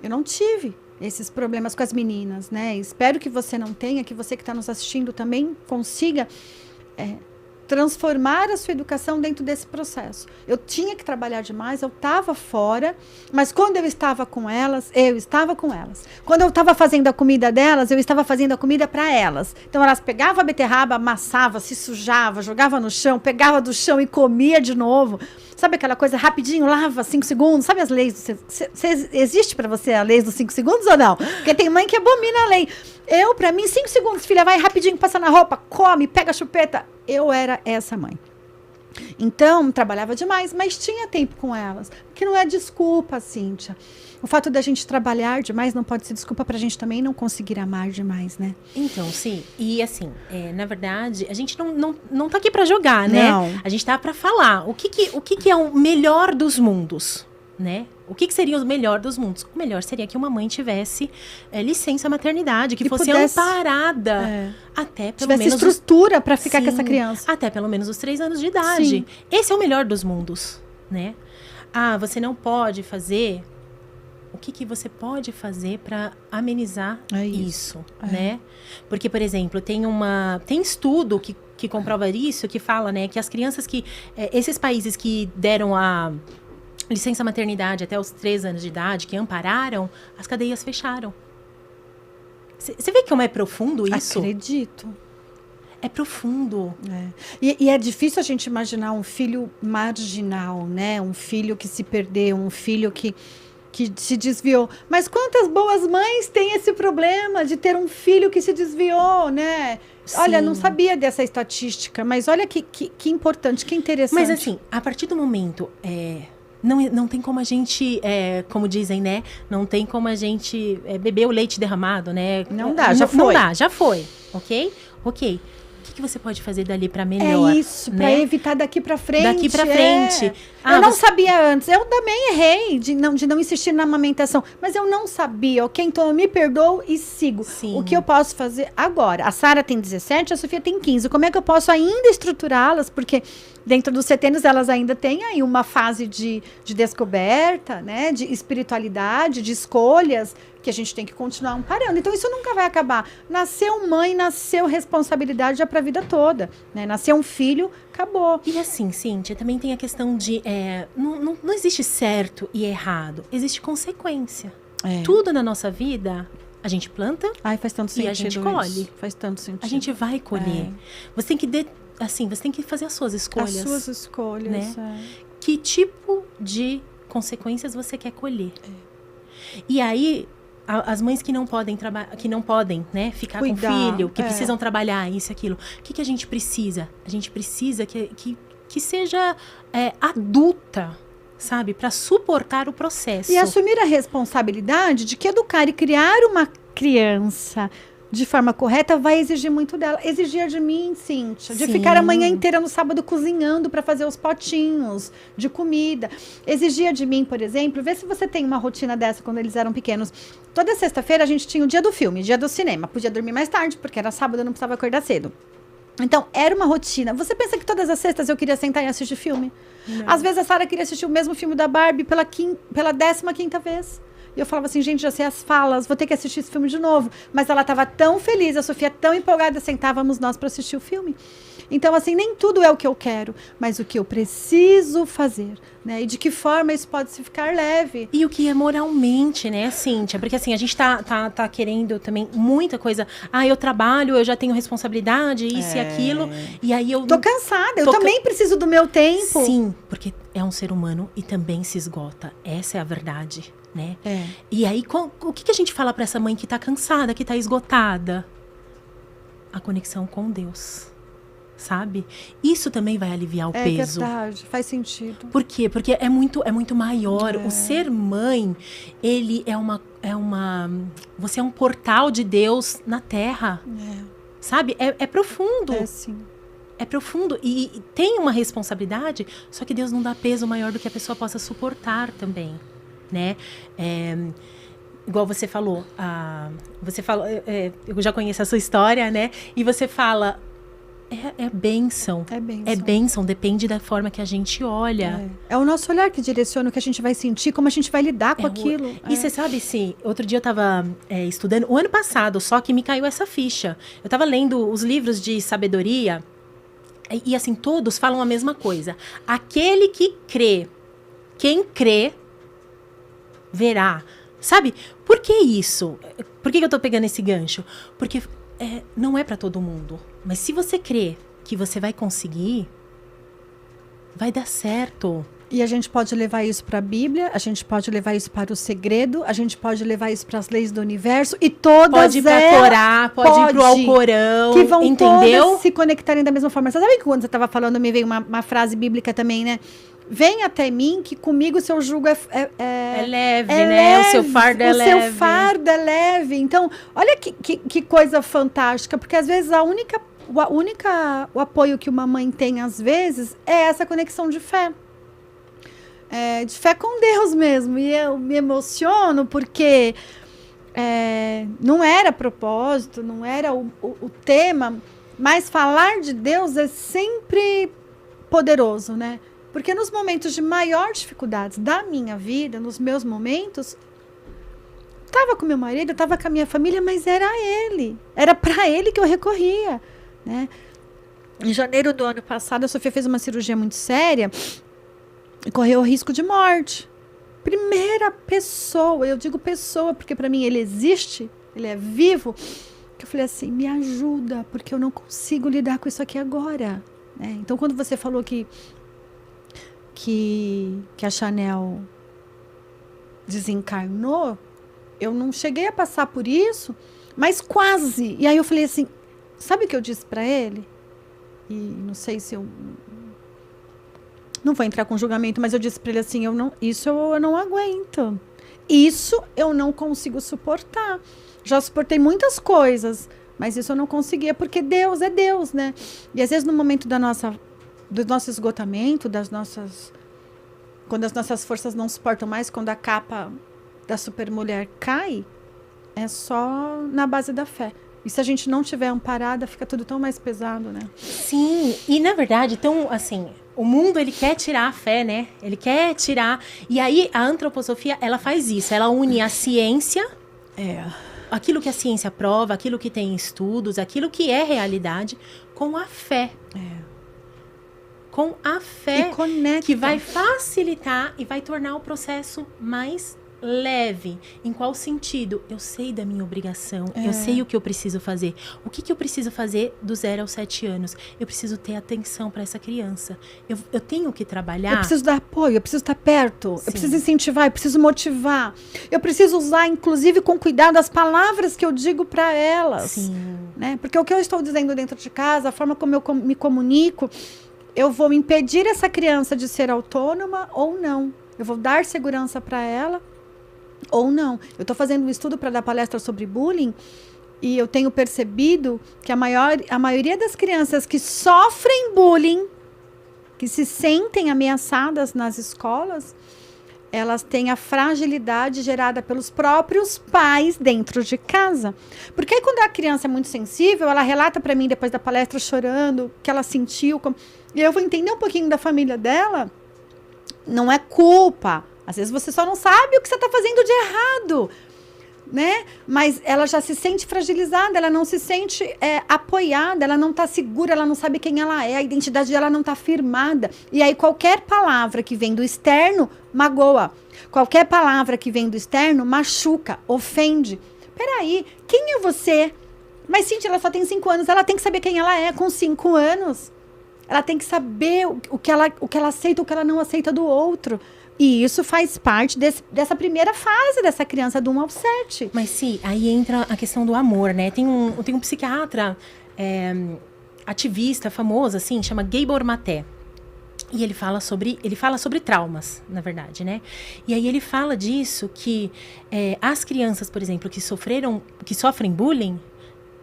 A: Eu não tive esses problemas com as meninas, né? Espero que você não tenha, que você que está nos assistindo também consiga transformar a sua educação dentro desse processo. Eu tinha que trabalhar demais, eu estava fora, mas quando eu estava com elas, eu estava com elas. Quando eu estava fazendo a comida delas, eu estava fazendo a comida para elas. Então elas pegavam a beterraba, amassavam, se sujavam, jogavam no chão, pegava do chão e comia de novo. Sabe aquela coisa rapidinho, lava 5 segundos? Sabe as leis? Existe para você a lei dos 5 segundos ou não? Porque tem mãe que abomina a lei. Para mim, 5 segundos, filha, vai rapidinho, passa na roupa, come, pega a chupeta. Eu era essa mãe. Então, trabalhava demais, mas tinha tempo com elas. Que não é desculpa, Cíntia. O fato da gente trabalhar demais não pode ser desculpa pra gente também não conseguir amar demais, né?
B: Então, sim. E assim, na verdade, a gente não tá aqui pra jogar, né?
A: Não.
B: A gente tá pra falar o que é o melhor dos mundos, né? O que seria o melhor dos mundos? O melhor seria que uma mãe tivesse licença maternidade, que fosse amparada até pelo
A: tivesse
B: menos
A: estrutura para ficar com essa criança.
B: Até pelo menos os 3 anos de idade. Sim. Esse é o melhor dos mundos, né? Você não pode fazer... O que você pode fazer para amenizar isso, né? Porque, por exemplo, tem estudo que comprova isso, que fala, né, que as crianças esses países que deram a licença maternidade até os 3 anos de idade, que ampararam, as cadeias fecharam. Você vê como é profundo isso?
A: Acredito.
B: É profundo.
A: E é difícil a gente imaginar um filho marginal, né? Um filho que se perdeu, um filho que se desviou. Mas quantas boas mães têm esse problema de ter um filho que se desviou, né? Sim. Olha, não sabia dessa estatística, mas olha que importante, que interessante.
B: Mas assim, a partir do momento... Não tem como a gente, como dizem, né? Não tem como a gente beber o leite derramado, né?
A: Não dá, já foi. Não dá,
B: já foi, ok? Ok. O que você pode fazer dali para melhor?
A: É isso, né? Para evitar daqui para frente.
B: Daqui para frente.
A: Eu não sabia antes. Eu também errei de não insistir na amamentação. Mas eu não sabia, ok? Então eu me perdoo e sigo.
B: Sim.
A: O que eu posso fazer agora? A Sara tem 17, a Sofia tem 15. Como é que eu posso ainda estruturá-las? Porque dentro dos setênios elas ainda têm aí uma fase de descoberta, né? De espiritualidade, de escolhas, que a gente tem que continuar amparando. Então, isso nunca vai acabar. Nasceu mãe, nasceu responsabilidade já para a vida toda. Né? Nasceu um filho, acabou.
B: E assim, Cíntia, também tem a questão de... não existe certo e errado. Existe consequência. Tudo na nossa vida... A gente planta
A: faz tanto sentido
B: e a gente colhe.
A: Faz tanto sentido.
B: A gente vai colher. Você tem que... você tem que fazer as suas escolhas.
A: As suas escolhas,
B: né? Que tipo de consequências você quer colher? E aí... As mães que não podem né, ficar
A: cuidar,
B: com o filho, que precisam trabalhar isso, aquilo. O que a gente precisa? A gente precisa que seja adulta, sabe? Para suportar o processo.
A: E assumir a responsabilidade de que educar e criar uma criança de forma correta vai exigir muito dela. Exigia de mim, Cíntia, de ficar a manhã inteira no sábado cozinhando para fazer os potinhos de comida. Exigia de mim, por exemplo, vê se você tem uma rotina dessa quando eles eram pequenos. Toda sexta-feira a gente tinha o dia do filme, dia do cinema. Podia dormir mais tarde, porque era sábado, eu não precisava acordar cedo. Então, era uma rotina. Você pensa que todas as sextas eu queria sentar e assistir filme? Não. Às vezes a Sara queria assistir o mesmo filme da Barbie pela 15ª vez. E eu falava assim, gente, já sei as falas, vou ter que assistir esse filme de novo. Mas ela estava tão feliz, a Sofia tão empolgada, sentávamos nós para assistir o filme. Então, assim, nem tudo é o que eu quero, mas o que eu preciso fazer, né? E de que forma isso pode se ficar leve.
B: E o que é moralmente, né, Cíntia? Porque, assim, a gente tá querendo também muita coisa. Eu trabalho, eu já tenho responsabilidade, isso e aquilo. E aí eu...
A: Tô cansada, eu também preciso do meu tempo.
B: Sim, porque é um ser humano e também se esgota. Essa é a verdade, né? E aí, o que a gente fala para essa mãe que tá cansada, que tá esgotada? A conexão com Deus. sabe? Isso também vai aliviar o peso.
A: É verdade, faz sentido.
B: Por quê? Porque é muito maior. O ser mãe, ele você é um portal de Deus na Terra. Sabe? É profundo.
A: Sim.
B: É profundo e tem uma responsabilidade, só que Deus não dá peso maior do que a pessoa possa suportar também, né? Igual você falou, eu já conheço a sua história, né? E você fala, é bênção. É bênção, depende da forma que a gente olha.
A: É o nosso olhar que direciona o que a gente vai sentir, como a gente vai lidar com aquilo.
B: E você sabe, sim, outro dia eu estava estudando, o ano passado, só que me caiu essa ficha. Eu estava lendo os livros de sabedoria, e assim, todos falam a mesma coisa. Aquele que crê, quem crê, verá. Sabe, por que isso? Por que eu tô pegando esse gancho? Porque não é para todo mundo. Mas se você crê que você vai conseguir, vai dar certo.
A: E a gente pode levar isso para a Bíblia, a gente pode levar isso para o segredo, a gente pode levar isso para as leis do universo e todas
B: pode ir para a Torá, pode ir para o Alcorão,
A: que vão
B: entendeu?
A: Todas se conectarem da mesma forma. Você sabe que quando você estava falando, me veio uma frase bíblica também, né? Vem até mim, que comigo o seu jugo é
B: leve, né? O seu fardo é leve.
A: O seu fardo é leve. Então, olha que coisa fantástica, porque às vezes o apoio que uma mãe tem, às vezes, é essa conexão de fé. De fé com Deus mesmo. E eu me emociono porque não era propósito, não era o tema, mas falar de Deus é sempre poderoso, né? Porque nos momentos de maior dificuldades da minha vida, nos meus momentos, estava com meu marido, estava com a minha família, mas era ele. Era para ele que eu recorria, né? Em janeiro do ano passado, a Sofia fez uma cirurgia muito séria e correu o risco de morte. Primeira pessoa, eu digo pessoa, porque para mim ele existe, ele é vivo, que eu falei assim, me ajuda, porque eu não consigo lidar com isso aqui agora. Né? Então, quando você falou que a Chanel desencarnou, eu não cheguei a passar por isso, mas quase. E aí eu falei assim, sabe o que eu disse para ele? E não sei se eu não vou entrar com julgamento, mas eu disse para ele assim, isso eu não aguento. Isso eu não consigo suportar. Já suportei muitas coisas, mas isso eu não conseguia, porque Deus é Deus, né? E às vezes no momento do nosso esgotamento, quando as nossas forças não suportam mais, quando a capa da supermulher cai, é só na base da fé. E se a gente não tiver amparada, fica tudo tão mais pesado, né?
B: Sim, e na verdade, então, assim, o mundo, ele quer tirar a fé, né? Ele quer tirar... E aí, a antroposofia, ela faz isso. Ela une a ciência, aquilo que a ciência prova, aquilo que tem estudos, aquilo que é realidade, com a fé. Com a fé, que vai facilitar e vai tornar o processo mais leve. Em qual sentido? Eu sei da minha obrigação, eu sei o que eu preciso fazer. O que eu preciso fazer do 0 aos 7 anos? Eu preciso ter atenção para essa criança. Eu tenho que trabalhar.
A: Eu preciso dar apoio, eu preciso estar perto, eu preciso incentivar, eu preciso motivar. Eu preciso usar, inclusive, com cuidado, as palavras que eu digo para elas.
B: Sim.
A: Né? Porque o que eu estou dizendo dentro de casa, a forma como eu me comunico, eu vou impedir essa criança de ser autônoma ou não. Eu vou dar segurança para ela ou não. Eu estou fazendo um estudo para dar palestra sobre bullying e eu tenho percebido que a maioria das crianças que sofrem bullying, que se sentem ameaçadas nas escolas, elas têm a fragilidade gerada pelos próprios pais dentro de casa. Porque aí, quando a criança é muito sensível, ela relata para mim depois da palestra chorando, que ela sentiu. E eu vou entender um pouquinho da família dela. Não é culpa. Às vezes você só não sabe o que você está fazendo de errado. Né? Mas ela já se sente fragilizada, ela não se sente apoiada, ela não está segura, ela não sabe quem ela é, a identidade dela não está firmada. E aí qualquer palavra que vem do externo magoa. Qualquer palavra que vem do externo machuca, ofende. Peraí, quem é você? Mas, Cíntia, ela só tem 5 anos, ela tem que saber quem ela é com 5 anos. Ela tem que saber o que ela aceita, o que ela não aceita do outro. E isso faz parte dessa primeira fase dessa criança, do 1 ao 7.
B: Mas sim, aí entra a questão do amor, né? Tem um psiquiatra, ativista famoso, assim, chama Gabor Maté. E ele fala sobre traumas, na verdade, né? E aí ele fala disso, que as crianças, por exemplo, que sofrem bullying,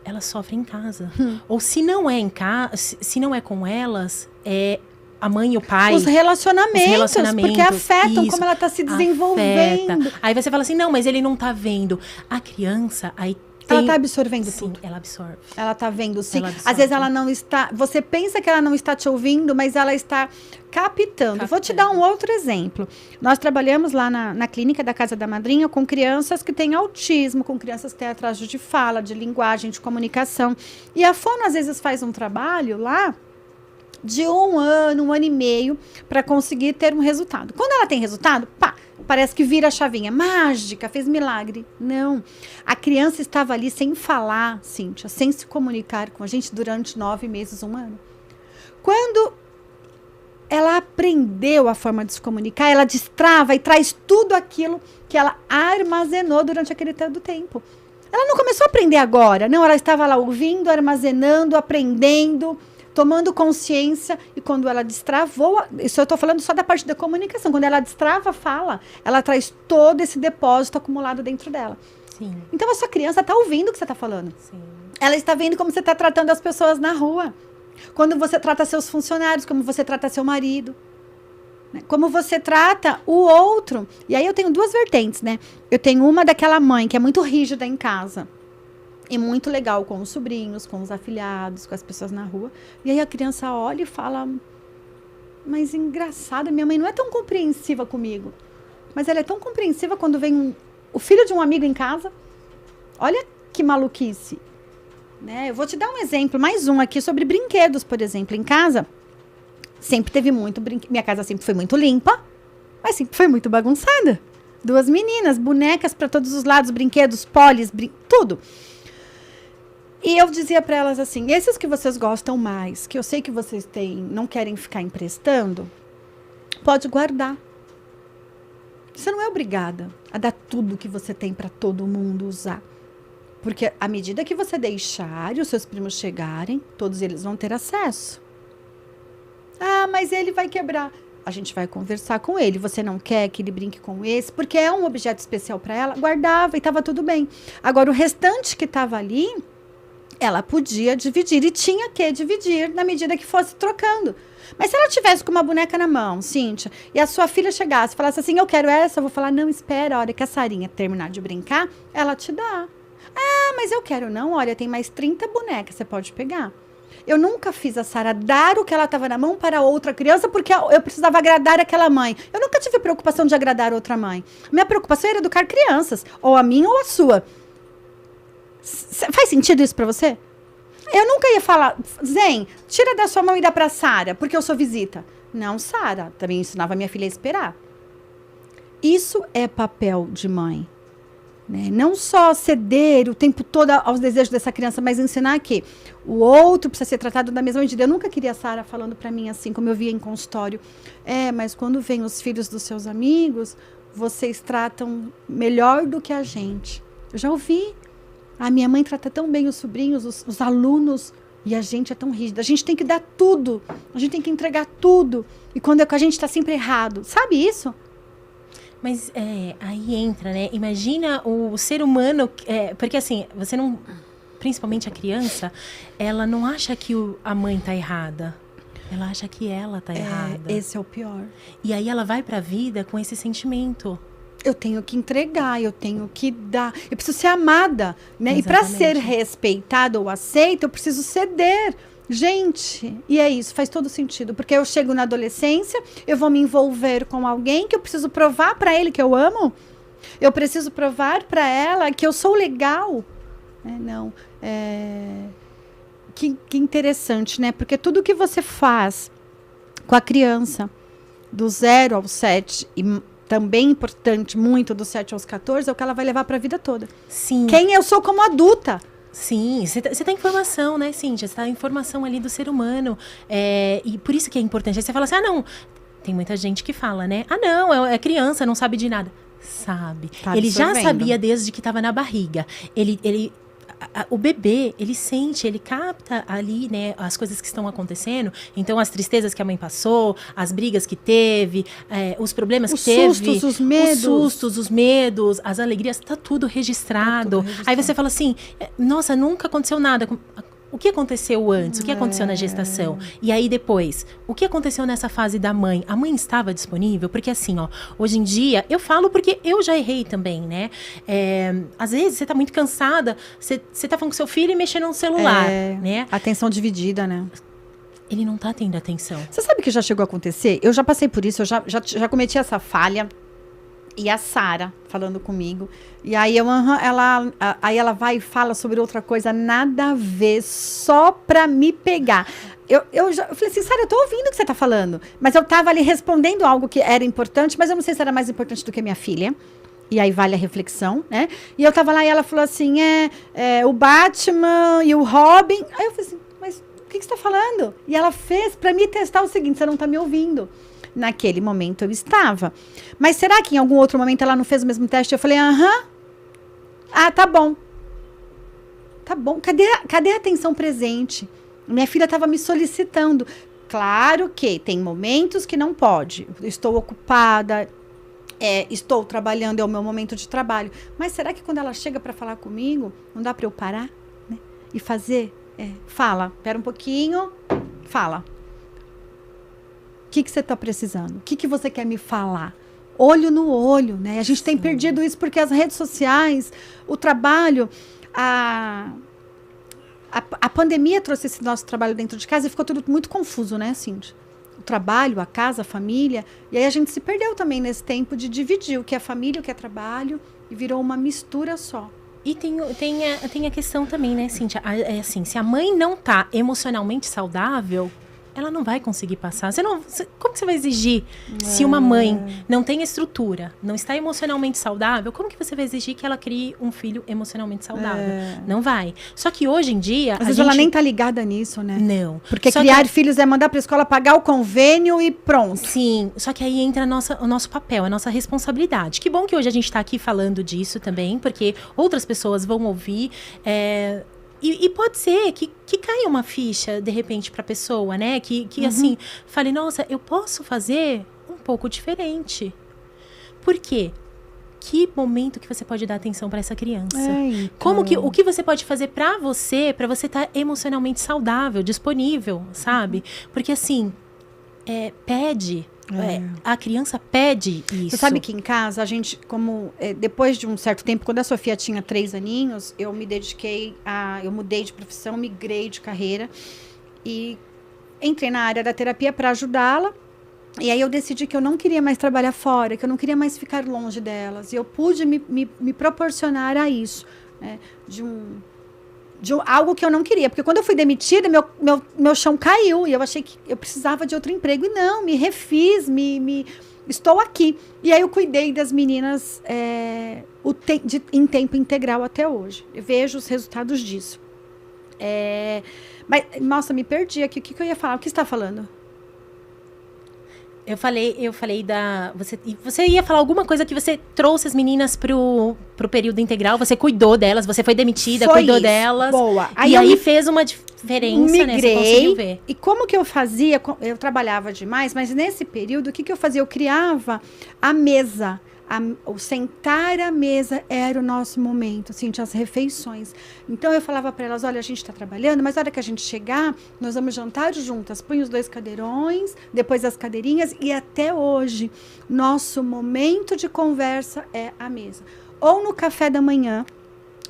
B: elas sofrem em casa. Ou se não é em casa, se não é com elas, é a mãe e o pai.
A: Os relacionamentos porque afetam como ela está se desenvolvendo.
B: Afeta. Aí você fala assim, não, mas ele não está vendo. A criança, aí
A: ela está absorvendo
B: sim,
A: tudo.
B: Ela absorve.
A: Ela está vendo, sim.
B: Ela
A: Às vezes ela não está... Você pensa que ela não está te ouvindo, mas ela está captando. Vou te dar um outro exemplo. Nós trabalhamos lá na clínica da Casa da Madrinha com crianças que têm autismo, com crianças que têm atraso de fala, de linguagem, de comunicação. E a Fono, às vezes, faz um trabalho lá de 1 ano e meio, para conseguir ter um resultado. Quando ela tem resultado, pá, parece que vira a chavinha. Mágica, fez milagre. Não. A criança estava ali sem falar, Cíntia, sem se comunicar com a gente durante 9 meses, 1 ano. Quando ela aprendeu a forma de se comunicar, ela destrava e traz tudo aquilo que ela armazenou durante aquele tanto tempo. Ela não começou a aprender agora. Não, ela estava lá ouvindo, armazenando, aprendendo, tomando consciência, e quando ela destravou, isso eu estou falando só da parte da comunicação, quando ela destrava a fala, ela traz todo esse depósito acumulado dentro dela.
B: Sim.
A: Então a sua criança está ouvindo o que você está falando.
B: Sim.
A: Ela está vendo como você está tratando as pessoas na rua, quando você trata seus funcionários, como você trata seu marido, né? Como você trata o outro. E aí eu tenho 2 vertentes, né? Eu tenho uma daquela mãe que é muito rígida em casa, e muito legal com os sobrinhos, com os afilhados, com as pessoas na rua. E aí a criança olha e fala, mas engraçado, minha mãe não é tão compreensiva comigo. Mas ela é tão compreensiva quando vem o filho de um amigo em casa. Olha que maluquice. Né? Eu vou te dar um exemplo, mais um aqui, sobre brinquedos, por exemplo. Em casa, sempre teve muito brinquedo. Minha casa sempre foi muito limpa, mas sempre foi muito bagunçada. 2 meninas, bonecas para todos os lados, brinquedos, polis, tudo. E eu dizia para elas assim, esses que vocês gostam mais, que eu sei que vocês não querem ficar emprestando, pode guardar. Você não é obrigada a dar tudo que você tem para todo mundo usar. Porque à medida que você deixar e os seus primos chegarem, todos eles vão ter acesso. Ah, mas ele vai quebrar. A gente vai conversar com ele. Você não quer que ele brinque com esse? Porque é um objeto especial para ela. Guardava e estava tudo bem. Agora, o restante que estava ali, ela podia dividir e tinha que dividir na medida que fosse trocando. Mas se ela tivesse com uma boneca na mão, Cíntia, e a sua filha chegasse e falasse assim, eu quero essa, eu vou falar, não, espera, a hora que a Sarinha terminar de brincar, ela te dá. Ah, mas eu quero não, olha, tem mais 30 bonecas, você pode pegar. Eu nunca fiz a Sara dar o que ela estava na mão para outra criança porque eu precisava agradar aquela mãe. Eu nunca tive preocupação de agradar outra mãe. Minha preocupação era educar crianças, ou a minha ou a sua. Faz sentido isso para você? Eu nunca ia falar, Zen, tira da sua mão e dá pra Sara, porque eu sou visita. Não, Sara, também ensinava minha filha a esperar. Isso é papel de mãe. Né? Não só ceder o tempo todo aos desejos dessa criança, mas ensinar que o outro precisa ser tratado da mesma medida. Eu nunca queria a Sara falando pra mim assim, como eu via em consultório. Mas quando vêm os filhos dos seus amigos, vocês tratam melhor do que a gente. Eu já ouvi. A minha mãe trata tão bem os sobrinhos, os alunos, e a gente é tão rígida. A gente tem que dar tudo, a gente tem que entregar tudo. E quando a gente está sempre errado. Sabe isso?
B: Mas aí entra, né? Imagina o ser humano, porque assim, você não, principalmente a criança, ela não acha que a mãe tá errada. Ela acha que ela tá errada.
A: Esse é o pior.
B: E aí ela vai pra vida com esse sentimento.
A: Eu tenho que entregar, eu tenho que dar. Eu preciso ser amada, né? Exatamente. E para ser respeitada ou aceita, eu preciso ceder. Gente, e é isso, faz todo sentido. Porque eu chego na adolescência, eu vou me envolver com alguém que eu preciso provar para ele que eu amo. Eu preciso provar para ela que eu sou legal. Que interessante, né? Porque tudo que você faz com a criança, do 0 ao 7, e também importante, muito dos 7 aos 14, é o que ela vai levar para a vida toda.
B: Sim.
A: Quem eu sou como adulta.
B: Sim, você tá em formação, né, Cíntia? Você tá em formação ali do ser humano. E por isso que é importante. Aí você fala assim, não, tem muita gente que fala, né? Não, é criança, não sabe de nada. Sabe. Ele já sabia desde que estava na barriga. o bebê, ele sente, ele capta ali, né, as coisas que estão acontecendo. Então, as tristezas que a mãe passou, as brigas que teve, os problemas que teve. Os sustos,
A: os medos.
B: Os sustos, os medos, as alegrias, tá tudo registrado. Aí você fala assim, nossa, nunca aconteceu nada. O que aconteceu antes? O que aconteceu na gestação? E aí depois, o que aconteceu nessa fase da mãe? A mãe estava disponível? Porque assim, ó, hoje em dia, eu falo porque eu já errei também, né? Às vezes você tá muito cansada, você tá falando com seu filho e mexendo no celular, né?
A: Atenção dividida, né?
B: Ele não tá tendo atenção.
A: Você sabe que já chegou a acontecer? Eu já passei por isso, eu já cometi essa falha. E a Sara falando comigo. E aí ela vai e fala sobre outra coisa, nada a ver, só pra me pegar. Eu falei assim, Sara, eu tô ouvindo o que você tá falando. Mas eu tava ali respondendo algo que era importante, mas eu não sei se era mais importante do que a minha filha. E aí vale a reflexão, né? E eu tava lá e ela falou assim, o Batman e o Robin. Aí eu falei assim, mas o que você tá falando? E ela fez pra me testar o seguinte, você não tá me ouvindo. Naquele momento eu estava. Mas será que em algum outro momento ela não fez o mesmo teste? Eu falei, tá bom. Tá bom. Cadê a atenção presente? Minha filha estava me solicitando. Claro que tem momentos que não pode. Estou ocupada, estou trabalhando, é o meu momento de trabalho. Mas será que quando ela chega para falar comigo, não dá para eu parar, né? E fazer? Fala, espera um pouquinho, fala. O que você está precisando? O que você quer me falar? Olho no olho, né? A gente tem perdido isso porque as redes sociais, o trabalho, a pandemia trouxe esse nosso trabalho dentro de casa e ficou tudo muito confuso, né, Cindy? O trabalho, a casa, a família. E aí a gente se perdeu também nesse tempo de dividir o que é família, o que é trabalho, e virou uma mistura só.
B: E tem a questão também, né, Cíntia? Assim, se a mãe não tá emocionalmente saudável, ela não vai conseguir passar. Como que você vai exigir? Se uma mãe não tem estrutura, não está emocionalmente saudável, como que você vai exigir que ela crie um filho emocionalmente saudável? Não vai. Só que hoje em dia...
A: Às vezes ela nem tá ligada nisso, né?
B: Não.
A: Porque criar filhos é mandar pra escola, pagar o convênio e pronto.
B: Sim. Só que aí entra o nosso papel, a nossa responsabilidade. Que bom que hoje a gente tá aqui falando disso também, porque outras pessoas vão ouvir... E pode ser que caia uma ficha, de repente, para a pessoa, né? Que assim, fale, nossa, eu posso fazer um pouco diferente. Por quê? Que momento que você pode dar atenção para essa criança? Então... o que você pode fazer para você estar emocionalmente saudável, disponível, sabe? Porque assim, pede... a criança pede isso.
A: Você sabe que em casa, a gente, depois de um certo tempo, quando a Sofia tinha 3 aninhos, eu me dediquei eu mudei de profissão, migrei de carreira e entrei na área da terapia para ajudá-la. E aí eu decidi que eu não queria mais trabalhar fora, que eu não queria mais ficar longe delas. E eu pude me proporcionar a isso, né? De algo que eu não queria. Porque quando eu fui demitida, meu chão caiu. E eu achei que eu precisava de outro emprego. E não, me refiz, estou aqui. E aí eu cuidei das meninas em tempo integral até hoje. Eu vejo os resultados disso. Mas, nossa, me perdi aqui. O que eu ia falar? O que você está falando?
B: Eu falei Você ia falar alguma coisa que você trouxe as meninas pro período integral, você cuidou delas, você foi demitida, cuidou delas.
A: Boa.
B: Aí fez uma diferença,
A: migrei,
B: né? Você conseguiu ver.
A: E como que eu fazia? Eu trabalhava demais, mas nesse período, o que eu fazia? Eu criava a mesa. O sentar à mesa era o nosso momento, assim, tinha as refeições. Então, eu falava para elas, olha, a gente está trabalhando, mas na hora que a gente chegar, nós vamos jantar juntas. Põe os 2 cadeirões, depois as cadeirinhas, e até hoje, nosso momento de conversa é a mesa. Ou no café da manhã,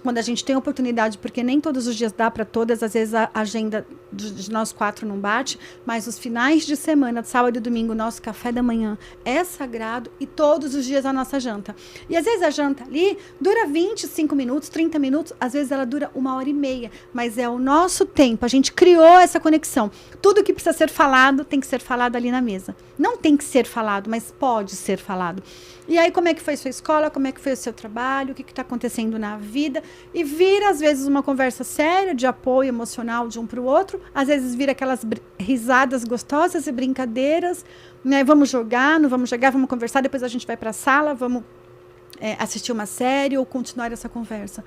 A: quando a gente tem oportunidade, porque nem todos os dias dá para todas, às vezes a agenda de nós 4 não bate, mas os finais de semana, sábado e domingo, nosso café da manhã é sagrado e todos os dias a nossa janta. E às vezes a janta ali dura 25 minutos, 30 minutos, às vezes ela dura 1h30, mas é o nosso tempo, a gente criou essa conexão. Tudo que precisa ser falado tem que ser falado ali na mesa. Não tem que ser falado, mas pode ser falado. E aí, como é que foi sua escola? Como é que foi o seu trabalho? O que está acontecendo na vida? E vira, às vezes, uma conversa séria, de apoio emocional de um para o outro. Às vezes, vira aquelas risadas gostosas e brincadeiras. Né? Vamos jogar, não vamos jogar, vamos conversar. Depois a gente vai para a sala, vamos assistir uma série ou continuar essa conversa.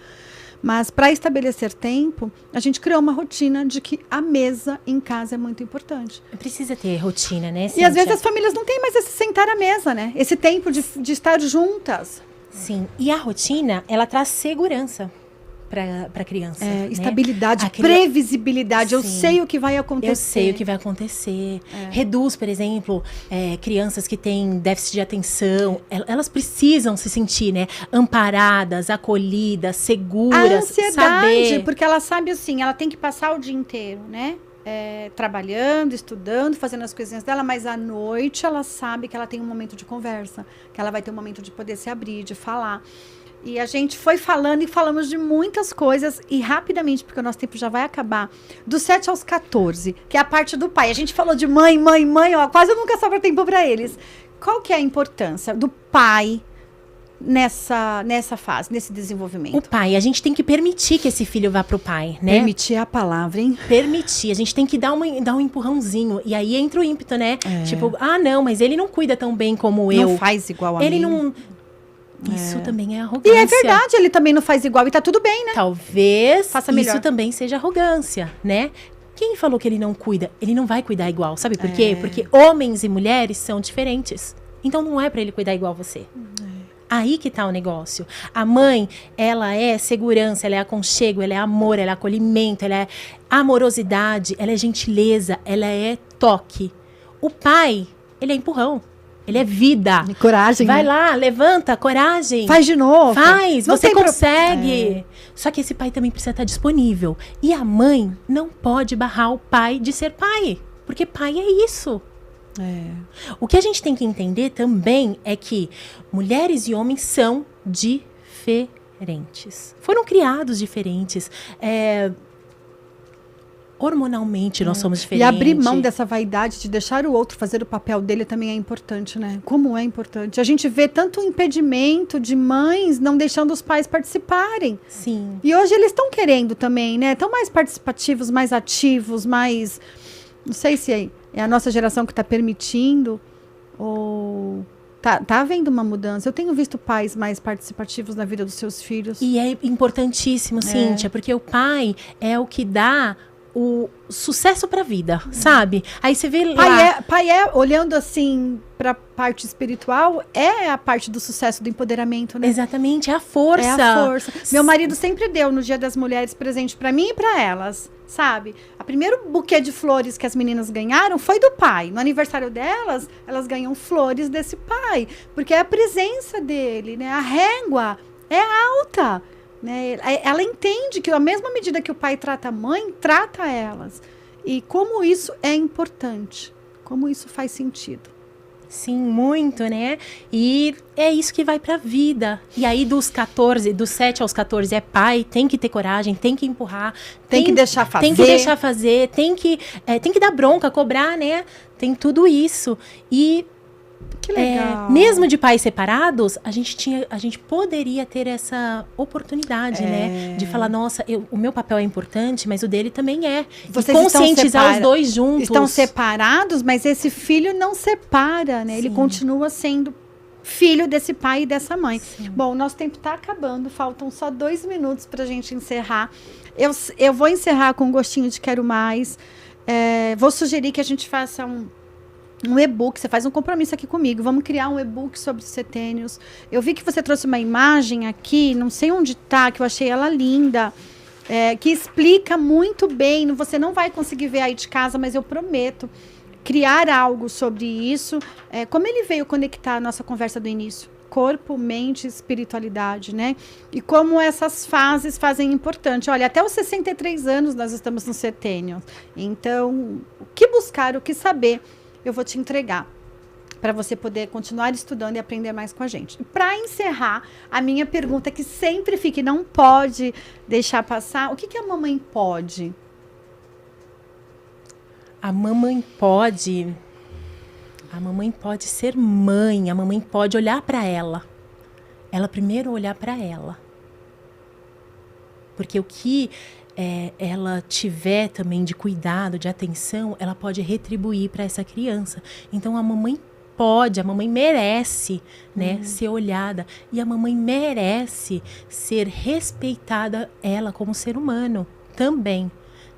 A: Mas para estabelecer tempo, a gente criou uma rotina de que a mesa em casa é muito importante.
B: Precisa ter rotina, né,
A: E
B: Cíntia?
A: às vezes as famílias não têm mais esse sentar à mesa, né? Esse tempo de estar juntas.
B: Sim, e a rotina, ela traz segurança para a criança. Né?
A: Estabilidade, previsibilidade. Eu
B: Sim.
A: sei o que vai acontecer.
B: Eu sei o que vai acontecer. Reduz, por exemplo, crianças que têm déficit de atenção. Elas precisam se sentir, né, amparadas, acolhidas, seguras.
A: A ansiedade,
B: saber.
A: porque ela sabe assim, ela tem que passar o dia inteiro, né? Trabalhando, estudando, fazendo as coisinhas dela, mas à noite ela sabe que ela tem um momento de conversa, que ela vai ter um momento de poder se abrir, de falar. E a gente foi falando e falamos de muitas coisas e rapidamente, porque o nosso tempo já vai acabar, dos 7 aos 14, que é a parte do pai. A gente falou de mãe, ó, quase nunca sobra tempo para eles. Qual que é a importância do pai nessa fase, nesse desenvolvimento?
B: O pai, a gente tem que permitir que esse filho vá pro pai, né?
A: Permitir a palavra, hein?
B: Permitir, a gente tem que dar um empurrãozinho. E aí entra o ímpeto, né? Tipo, não, mas ele não cuida tão bem como eu.
A: Não faz igual a mim.
B: Ele não... Isso também é arrogância.
A: E é verdade, ele também não faz igual e tá tudo bem, né?
B: Talvez
A: faça melhor.
B: Isso também seja arrogância, né? Quem falou que ele não cuida? Ele não vai cuidar igual, sabe por quê? Porque homens e mulheres são diferentes. Então não é pra ele cuidar igual você. Aí que tá o negócio. A mãe, ela é segurança, ela é aconchego, ela é amor, ela é acolhimento, ela é amorosidade, ela é gentileza, ela é toque. O pai, ele é empurrão. Ele é vida.
A: E coragem.
B: Vai
A: né?
B: lá, levanta, coragem.
A: Faz de novo.
B: Faz,
A: Não
B: você
A: tem
B: consegue. Só que esse pai também precisa estar disponível. E a mãe não pode barrar o pai de ser pai. Porque pai é isso. O que a gente tem que entender também é que mulheres e homens são diferentes. Foram criados diferentes. Hormonalmente nós somos diferentes.
A: E abrir mão dessa vaidade de deixar o outro fazer o papel dele também é importante, né? Como é importante. A gente vê tanto impedimento de mães não deixando os pais participarem.
B: Sim.
A: E hoje eles estão querendo também, né? Estão mais participativos, mais ativos, mais... Não sei se é a nossa geração que está permitindo ou... Tá havendo uma mudança. Eu tenho visto pais mais participativos na vida dos seus filhos.
B: E é importantíssimo, Cíntia, porque o pai é o que dá o sucesso para a vida, sabe? Aí você vê lá...
A: Pai olhando assim para a parte espiritual, é a parte do sucesso, do empoderamento, né?
B: Exatamente, é a força.
A: É a força. Meu marido sempre deu no Dia das Mulheres presente para mim e para elas, sabe? O primeiro buquê de flores que as meninas ganharam foi do pai. No aniversário delas, elas ganham flores desse pai, porque é a presença dele, né? A régua é alta. Né? Ela entende que a mesma medida que o pai trata a mãe, trata elas. E como isso é importante. Como isso faz sentido.
B: Sim, muito, né? E é isso que vai pra vida. E aí dos 7 aos 14 é pai, tem que ter coragem, tem que empurrar.
A: Tem que deixar fazer.
B: Tem que deixar fazer, tem que dar bronca, cobrar, né? Tem tudo isso. E...
A: Que legal.
B: Mesmo de pais separados, a gente poderia ter essa oportunidade, né? De falar, nossa, o meu papel é importante, mas o dele também é.
A: Vocês
B: conscientizar os dois juntos.
A: Estão separados, mas esse filho não separa, né? Sim. Ele continua sendo filho desse pai e dessa mãe. Sim. Bom, nosso tempo está acabando, faltam só 2 minutos para a gente encerrar. Eu vou encerrar com um gostinho de quero mais. Vou sugerir que a gente faça um e-book, você faz um compromisso aqui comigo, vamos criar um e-book sobre os setênios. Eu vi que você trouxe uma imagem aqui, não sei onde tá, que eu achei ela linda, que explica muito bem, você não vai conseguir ver aí de casa, mas eu prometo criar algo sobre isso, como ele veio conectar a nossa conversa do início, corpo, mente, espiritualidade, né? E como essas fases fazem importante. Olha, até os 63 anos nós estamos no setênio, então, o que buscar, o que saber, eu vou te entregar para você poder continuar estudando e aprender mais com a gente. Para encerrar, a minha pergunta que sempre fica e não pode deixar passar, o que a mamãe pode?
B: A mamãe pode ser mãe, a mamãe pode olhar para ela. Ela primeiro olhar para ela. Porque o que ela tiver também de cuidado, de atenção, ela pode retribuir para essa criança. Então a mamãe pode, a mamãe merece, né, ser olhada. E a mamãe merece ser respeitada, ela como ser humano também,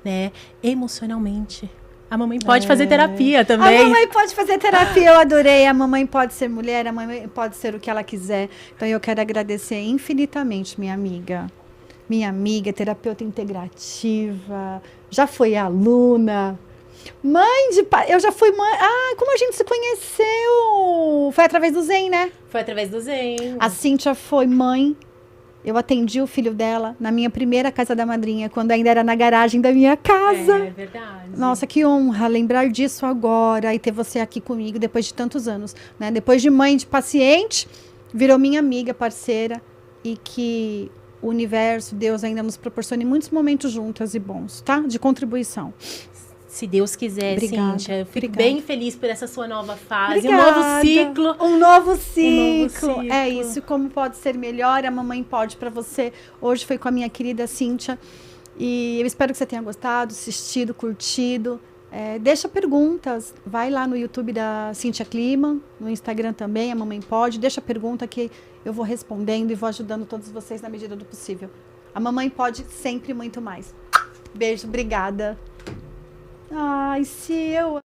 B: né, emocionalmente. A mamãe pode fazer terapia também.
A: A mamãe pode fazer terapia, eu adorei. A mamãe pode ser mulher, a mamãe pode ser o que ela quiser. Então, eu quero agradecer infinitamente, minha amiga. Minha amiga, terapeuta integrativa, já foi aluna, mãe de pai. Eu já fui mãe. Ah, como a gente se conheceu? Foi através do Zen, né?
B: Foi através do Zen.
A: A Cíntia foi mãe. Eu atendi o filho dela na minha primeira casa da madrinha, quando ainda era na garagem da minha casa.
B: É verdade.
A: Nossa, que honra lembrar disso agora e ter você aqui comigo depois de tantos anos, né? Depois de mãe de paciente, virou minha amiga, parceira, e que o universo, Deus ainda nos proporcione muitos momentos juntas e bons, tá? De contribuição.
B: Se Deus quiser,
A: Obrigada,
B: Cíntia. Eu fico
A: obrigada.
B: bem feliz por essa sua nova fase.
A: Obrigada.
B: Um novo ciclo.
A: Um novo ciclo.
B: ciclo.
A: É isso. Como pode ser melhor? A mamãe pode para você. Hoje foi com a minha querida Cíntia. E eu espero que você tenha gostado, assistido, curtido. Deixa perguntas. Vai lá no YouTube da Cíntia Kliman, no Instagram também, a mamãe pode. Deixa pergunta que eu vou respondendo e vou ajudando todos vocês na medida do possível. A mamãe pode sempre muito mais. Beijo, obrigada. Ai, se eu...